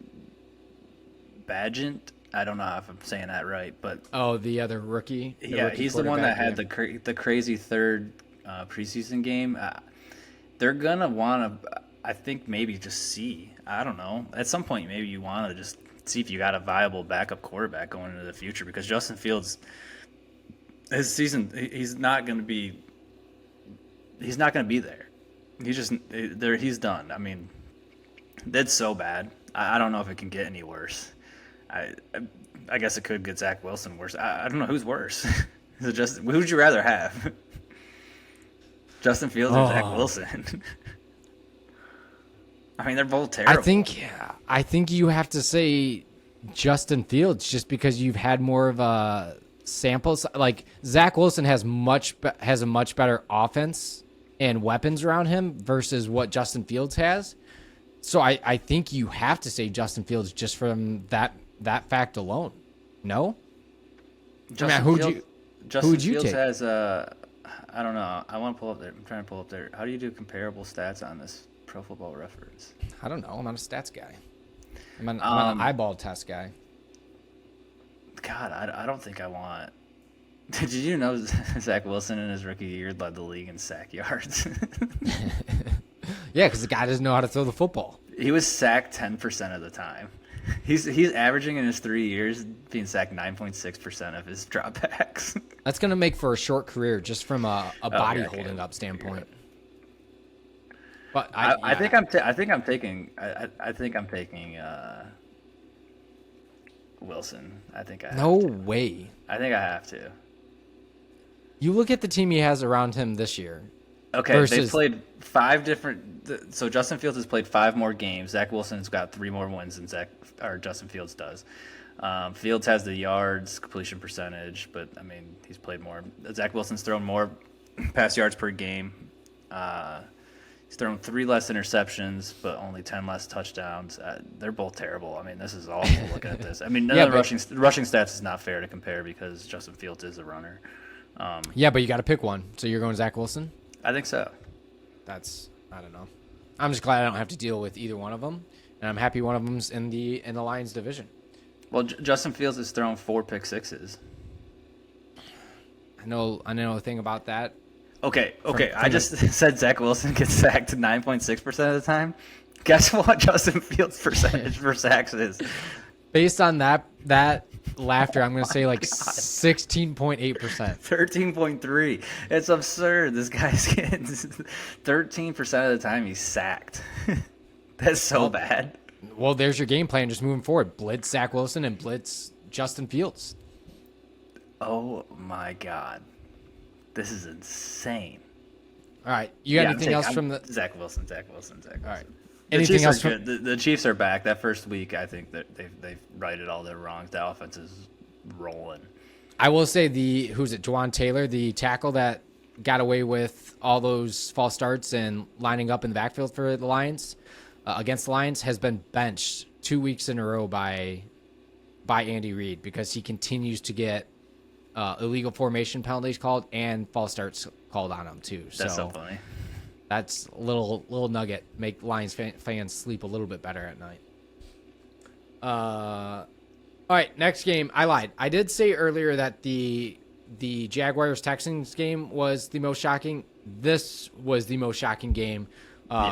Bagent. I don't know if I'm saying that right, but the other rookie. Yeah, he's the one that had the crazy third preseason game. They're gonna want to, I think, maybe just see. I don't know. At some point, maybe you want to just see if you got a viable backup quarterback going into the future because Justin Fields, his season, he's not gonna be there. He's done. I mean, that's so bad. I don't know if it can get any worse. I guess it could get Zach Wilson worse. I don't know who's worse. Is it just who would you rather have? Justin Fields or Zach Wilson? I mean, they're both terrible. I think you have to say Justin Fields just because you've had more of a sample. Like Zach Wilson has a much better offense and weapons around him versus what Justin Fields has. So I think you have to say Justin Fields just from that fact alone. No? Justin Fields has I don't know. I want to pull up there. I'm trying to pull up there. How do you do comparable stats on this Pro Football Reference? I don't know. I'm not a stats guy. I'm an eyeball test guy. God, I don't think I want. Did you know Zach Wilson in his rookie year led the league in sack yards? Yeah, because the guy doesn't know how to throw the football. He was sacked 10% of the time. He's averaging in his 3 years being sacked 9.6% of his dropbacks. That's going to make for a short career just from a body holding up standpoint. But I think I'm taking Wilson. No way. I think I have to. You look at the team he has around him this year. Okay, they've played 5 different. So Justin Fields has played 5 more games. Zach Wilson's got 3 more wins than Justin Fields does. Fields has the yards, completion percentage, but I mean he's played more. Zach Wilson's thrown more pass yards per game. He's thrown 3 less interceptions, but only 10 less touchdowns. They're both terrible. I mean, this is awful looking at this. I mean, the rushing stats is not fair to compare because Justin Fields is a runner. Yeah, but you got to pick one. So you're going Zach Wilson? I think so. I don't know. I'm just glad I don't have to deal with either one of them, and I'm happy one of them's in the Lions division. Well, Justin Fields has thrown 4 pick sixes. I know a thing about that. Okay. I just said Zach Wilson gets sacked 9.6% of the time. Guess what Justin Fields' percentage for sacks is? Based on that laughter, I'm going to say like 16.8%. 13.3. It's absurd. This guy's getting 13% of the time he's sacked. That's so bad. Well, there's your game plan just moving forward. Blitz Zach Wilson and blitz Justin Fields. Oh, my God. This is insane. All right. You got anything else from the... Zach Wilson. All right. Anything else from the Chiefs are back. That first week, I think that they've righted all their wrongs. The offense is rolling. I will say Juwan Taylor, the tackle that got away with all those false starts and lining up in the backfield for the Lions against the Lions, has been benched 2 weeks in a row by Andy Reid because he continues to get illegal formation penalties called and false starts called on him too. That's so funny. That's a little nugget. Make Lions fans sleep a little bit better at night. All right, next game. I lied. I did say earlier that the Jaguars-Texans game was the most shocking. This was the most shocking game,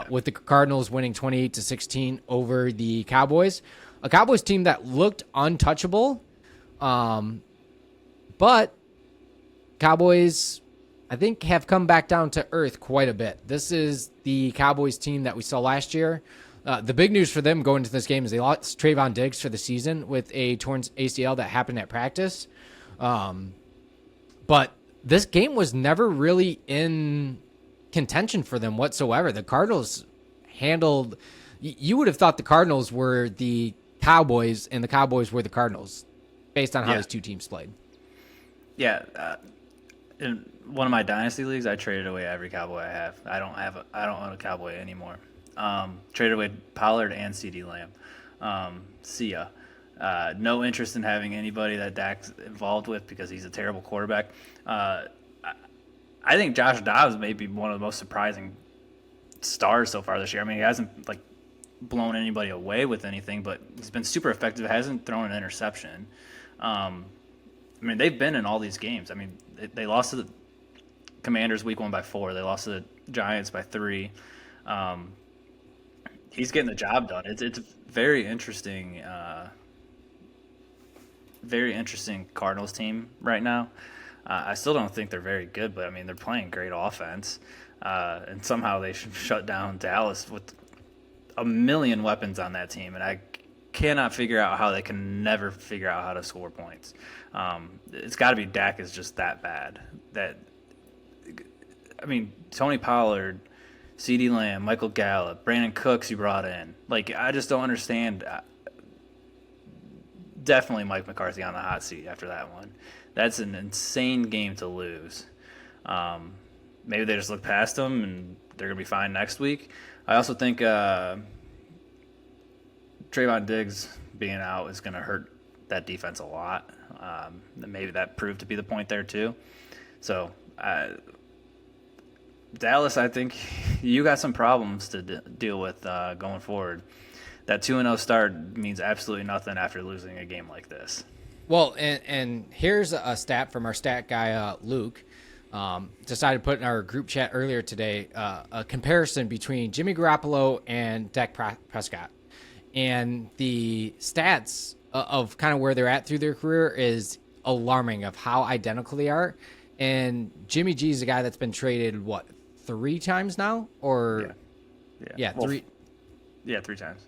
with the Cardinals winning 28-16 over the Cowboys. A Cowboys team that looked untouchable, but Cowboys, I think, have come back down to earth quite a bit. This is the Cowboys team that we saw last year. The big news for them going into this game is they lost Trayvon Diggs for the season with a torn ACL that happened at practice. But this game was never really in contention for them whatsoever. The Cardinals handled... You would have thought the Cardinals were the Cowboys and the Cowboys were the Cardinals based on how those two teams played. Yeah, in one of my dynasty leagues, I traded away every Cowboy I have. I don't own a Cowboy anymore. Traded away Pollard and CD Lamb. See ya. No interest in having anybody that Dak's involved with because he's a terrible quarterback. I think Josh Dobbs may be one of the most surprising stars so far this year. I mean, he hasn't like blown anybody away with anything, but he's been super effective. Hasn't thrown an interception. I mean, they've been in all these games. I mean, they lost to the Commanders week 1 by 4. They lost to the Giants by 3. He's getting the job done. It's very interesting Cardinals team right now. I still don't think they're very good, but I mean they're playing great offense, and somehow they shut down Dallas with a million weapons on that team, and I cannot figure out how they can never figure out how to score points. It's got to be Dak is just that bad. I mean, Tony Pollard, CeeDee Lamb, Michael Gallup, Brandon Cooks you brought in. Like, I just don't understand. Definitely Mike McCarthy on the hot seat after that one. That's an insane game to lose. Maybe they just look past them and they're going to be fine next week. I also think Trayvon Diggs being out is going to hurt that defense a lot. Maybe that proved to be the point there too. So Dallas, I think you got some problems to deal with going forward. That 2-0 start means absolutely nothing after losing a game like this. Well, and here's a stat from our stat guy, Luke. Decided to put in our group chat earlier today a comparison between Jimmy Garoppolo and Dak Prescott. And the stats of kind of where they're at through their career is alarming of how identical they are. And Jimmy G is a guy that's been traded, 3 times now? Or yeah, well, 3. Yeah, 3 times.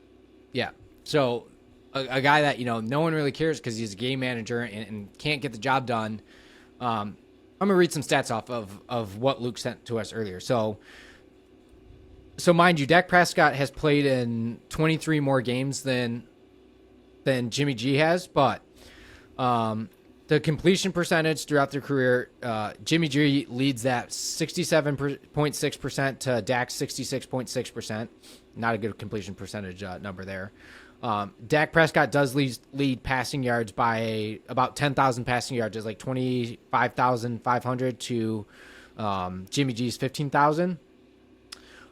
Yeah. So a guy that, no one really cares because he's a game manager and can't get the job done. I'm going to read some stats off of what Luke sent to us earlier. So mind you, Dak Prescott has played in 23 more games than Jimmy G has, but the completion percentage throughout their career, Jimmy G leads that 67.6% to Dak's 66.6%. Not a good completion percentage number there. Dak Prescott does lead passing yards by about 10,000 passing yards. It's like 25,500 to Jimmy G's 15,000.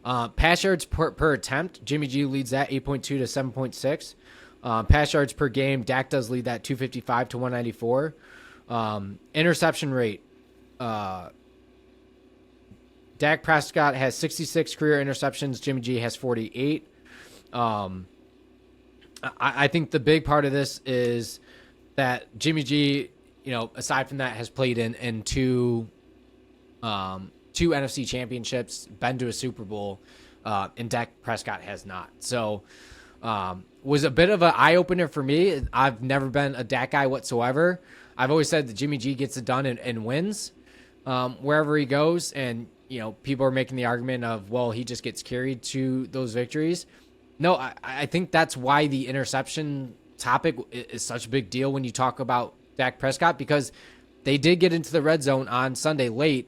Pass yards per attempt, Jimmy G leads that 8.2 to 7.6. Pass yards per game, Dak does lead that 255 to 194. Interception rate, Dak Prescott has 66 career interceptions. Jimmy G has 48. I think the big part of this is that Jimmy G, aside from that, has played in two NFC championships, been to a Super Bowl, and Dak Prescott has not. So was a bit of an eye-opener for me. I've never been a Dak guy whatsoever. I've always said that Jimmy G gets it done and wins wherever he goes. And, people are making the argument of, well, he just gets carried to those victories. No, I think that's why the interception topic is such a big deal when you talk about Dak Prescott, because they did get into the red zone on Sunday late,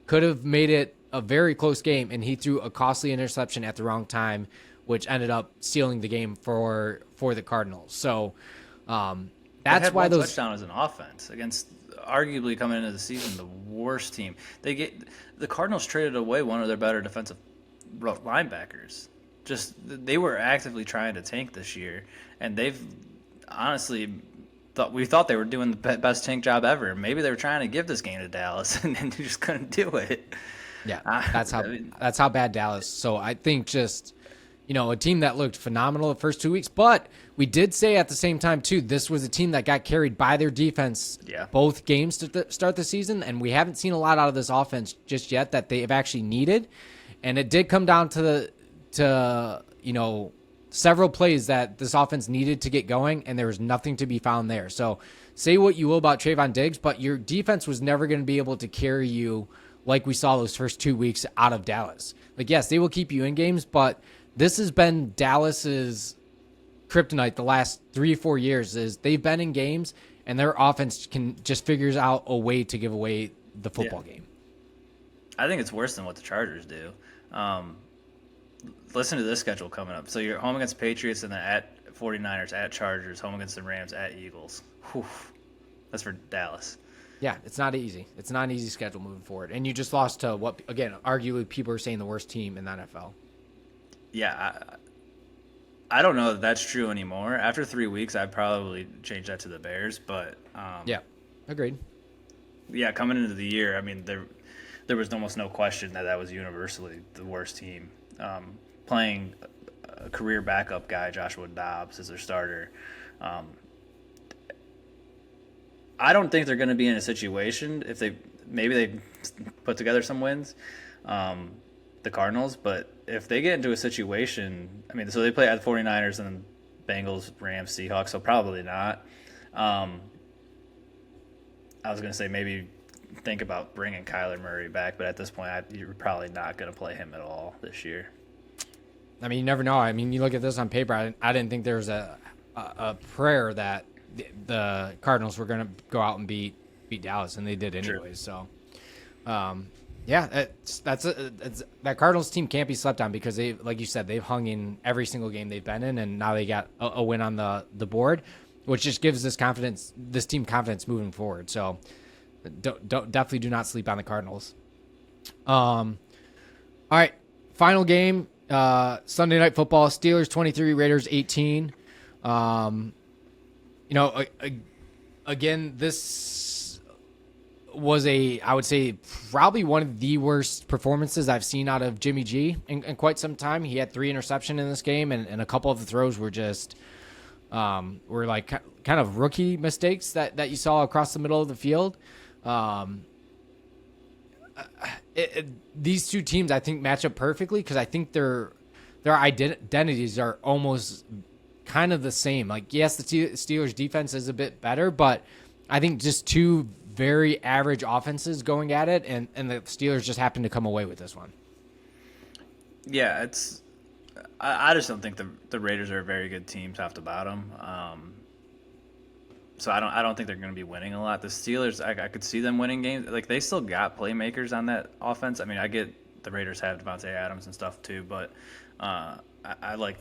could have made it a very close game, and he threw a costly interception at the wrong time, which ended up sealing the game for the Cardinals. So that's why those touchdown as an offense against arguably coming into the season the worst team. The Cardinals traded away one of their better defensive linebackers. Just they were actively trying to tank this year, and they've honestly we thought they were doing the best tank job ever. Maybe they were trying to give this game to Dallas, and they just couldn't do it. Yeah, that's how bad Dallas. So I think just a team that looked phenomenal the first 2 weeks, but we did say at the same time too, this was a team that got carried by their defense both games to start the season, and we haven't seen a lot out of this offense just yet that they've actually needed, and it did come down to several plays that this offense needed to get going, and there was nothing to be found there. So say what you will about Trayvon Diggs, but your defense was never going to be able to carry you like we saw those first 2 weeks out of Dallas. Like, yes, they will keep you in games, but this has been Dallas's kryptonite the last 3-4 years. Is they've been in games and their offense can just figures out a way to give away the football game. I think it's worse than what the Chargers do. Listen to this schedule coming up. So you're home against Patriots and then at 49ers, at Chargers, home against the Rams, at Eagles. Whew. That's for Dallas. Yeah, it's not easy. It's not an easy schedule moving forward. And you just lost to what, again, arguably people are saying the worst team in the NFL. Yeah, I don't know that that's true anymore. After 3 weeks, I'd probably change that to the Bears. But yeah, agreed. Yeah, coming into the year, I mean, there was almost no question that was universally the worst team. Playing a career backup guy, Joshua Dobbs, as their starter. I don't think they're going to be in a situation if they put together some wins, the Cardinals, but if they get into a situation, I mean, so they play at the 49ers and Bengals, Rams, Seahawks, so probably not. I was going to say maybe think about bringing Kyler Murray back, but at this point, you're probably not going to play him at all this year. I mean, you never know. I mean, you look at this on paper, I didn't think there was a prayer that the Cardinals were going to go out and beat Dallas, and they did anyways. So, yeah, that Cardinals team can't be slept on because they, like you said, they've hung in every single game they've been in, and now they got a win on the board, which just gives this team confidence moving forward. So, definitely do not sleep on the Cardinals. All right, final game, Sunday Night Football: Steelers 23, Raiders 18. Again, this was I would say, probably one of the worst performances I've seen out of Jimmy G in quite some time. He had 3 interceptions in this game, and a couple of the throws were just were like kind of rookie mistakes that you saw across the middle of the field. These two teams, I think, match up perfectly because I think their identities are almost kind of the same. Like, yes, the Steelers defense is a bit better, but I think just two very average offenses going at it, and the Steelers just happen to come away with this one. Yeah, I just don't think the Raiders are a very good team top to bottom. So I don't think they're going to be winning a lot. The Steelers, I could see them winning games. Like, they still got playmakers on that offense. I mean, I get the Raiders have Devontae Adams and stuff too, but I like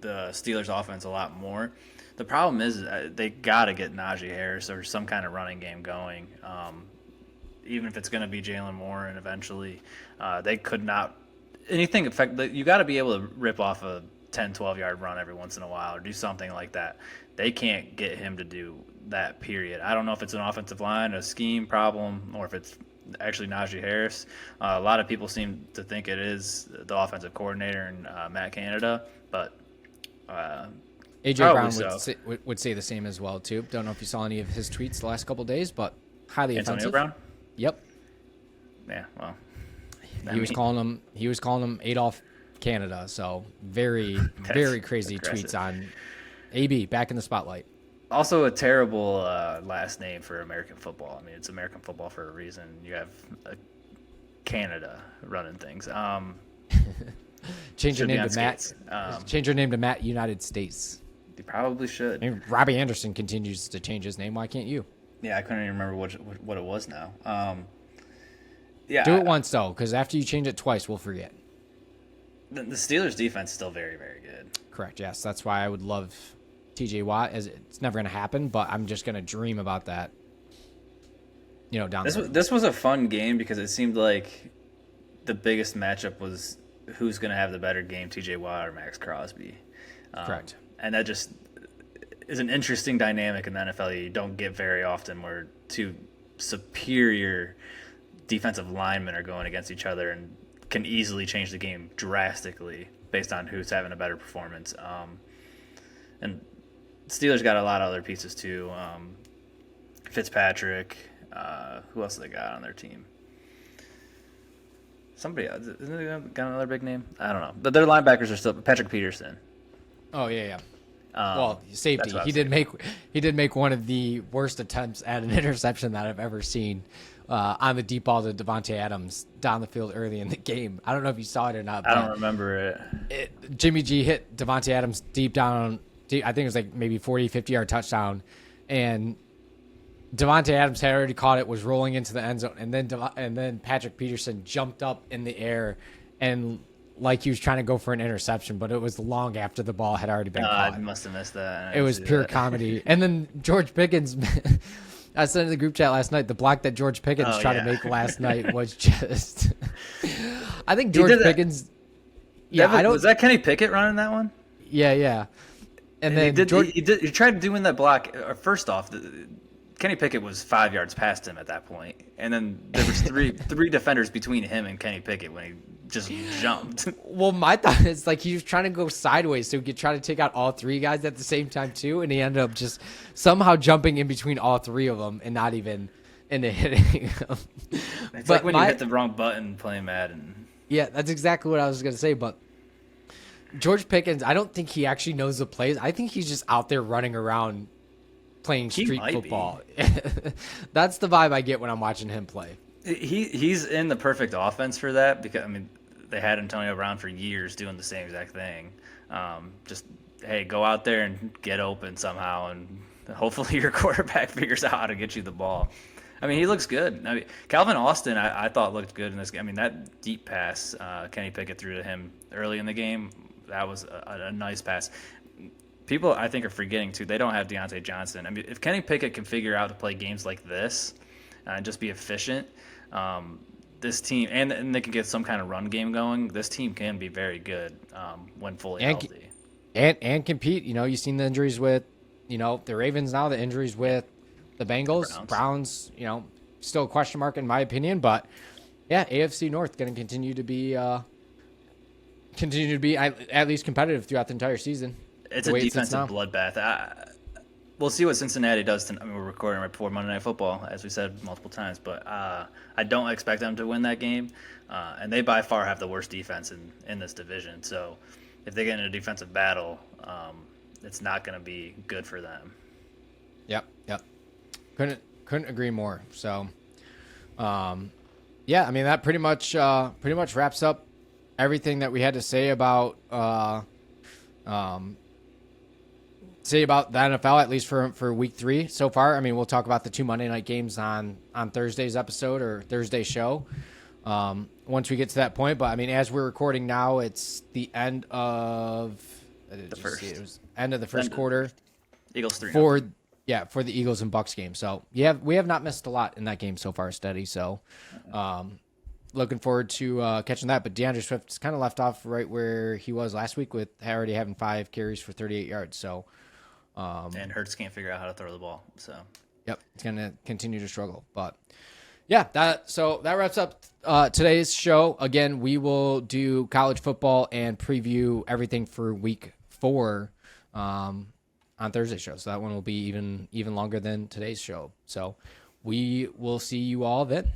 the Steelers offense a lot more. The problem is they got to get Najee Harris or some kind of running game going. Even if it's going to be Jalen Moore and eventually they could not anything affect. You got to be able to rip off a 10, 12-yard run every once in a while or do something like that. They can't get him to do that, period. I don't know if it's an offensive line, a scheme problem, or if it's actually Najee Harris. A lot of people seem to think it is the offensive coordinator and Matt Canada, but AJ Brown would say the same as well too. Don't know if you saw any of his tweets the last couple of days, but highly offensive. Antonio Brown? Yep. Yeah, well. He was calling him Adolf Canada, so very crazy tweets on AB back in the spotlight. Also a terrible last name for American football. I mean, it's American football for a reason. You have Canada running things. Change your name to Matt. Change your name to Matt United States. You probably should. I mean, Robbie Anderson continues to change his name. Why can't you? Yeah, I couldn't even remember what it was now. Yeah, do it once though, because after you change it twice, we'll forget. The Steelers' defense is still very, very good. Correct. Yes, that's why I would love T.J. Watt. As it's never going to happen, but I'm just going to dream about that. Down the road. This was a fun game because it seemed like the biggest matchup was who's going to have the better game, T.J. Watt or Max Crosby. Correct. And that just is an interesting dynamic in the NFL you don't get very often, where two superior defensive linemen are going against each other and can easily change the game drastically based on who's having a better performance. And Steelers got a lot of other pieces too. Fitzpatrick. Who else they got on their team? Somebody else. Isn't they got another big name? I don't know. But their linebackers are still Patrick Peterson. Oh yeah. Well, safety. He did make one of the worst attempts at an interception that I've ever seen on the deep ball to Devontae Adams down the field early in the game. I don't know if you saw it or not. I don't remember it. Jimmy G hit Devontae Adams deep down. I think it was like maybe 40, 50-yard touchdown. And Devontae Adams had already caught it, was rolling into the end zone, and then Patrick Peterson jumped up in the air and like he was trying to go for an interception, but it was long after the ball had already been caught. I must have missed that. It was pure comedy. And then George Pickens, I sent in the group chat last night, the block that George Pickens tried to make last night was just I think George Pickens was that Kenny Pickett running that one? Yeah. And then he tried doing that block. First off, Kenny Pickett was 5 yards past him at that point, and then there was three defenders between him and Kenny Pickett when he just jumped. Well, my thought is like he was trying to go sideways so he could try to take out all three guys at the same time too, and he ended up just somehow jumping in between all three of them and not even into hitting them. It's like when you hit the wrong button playing Madden. Yeah, that's exactly what I was gonna say, but George Pickens, I don't think he actually knows the plays. I think he's just out there running around playing street football. That's the vibe I get when I'm watching him play. He's in the perfect offense for that because, I mean, they had Antonio Brown for years doing the same exact thing. Just, hey, go out there and get open somehow, and hopefully your quarterback figures out how to get you the ball. I mean, he looks good. I mean, Calvin Austin, I thought looked good in this game. I mean, that deep pass Kenny Pickett threw to him early in the game, that was a nice pass. People, I think, are forgetting, too, they don't have Deontay Johnson. I mean, if Kenny Pickett can figure out to play games like this and just be efficient, this team, and they can get some kind of run game going, this team can be very good when fully healthy. And compete. You know, you've seen the injuries with, the Ravens now, the injuries with the Bengals. Browns, still a question mark in my opinion. But, yeah, AFC North going to continue to be at least competitive throughout the entire season. It's a defensive bloodbath. We'll see what Cincinnati does. We're recording right before Monday Night Football, as we said multiple times. But I don't expect them to win that game. And they by far have the worst defense in this division. So if they get in a defensive battle, it's not going to be good for them. Yep. Couldn't agree more. So, yeah, I mean, that pretty much wraps up everything that we had to say about the NFL, at least for week 3 so far. I mean, we'll talk about the 2 Monday night games on Thursday's episode or Thursday's show once we get to that point. But I mean, as we're recording now, it's the end of the first quarter. Eagles 3 for the Eagles and Bucks game. So we have not missed a lot in that game so far, Steady. So looking forward to catching that. But DeAndre Swift's kind of left off right where he was last week with already having 5 carries for 38 yards. So. And Hurts can't figure out how to throw the ball. So, yep, it's going to continue to struggle. But, yeah, that wraps up today's show. Again, we will do college football and preview everything for week 4 on Thursday's show. So that one will be even longer than today's show. So we will see you all then.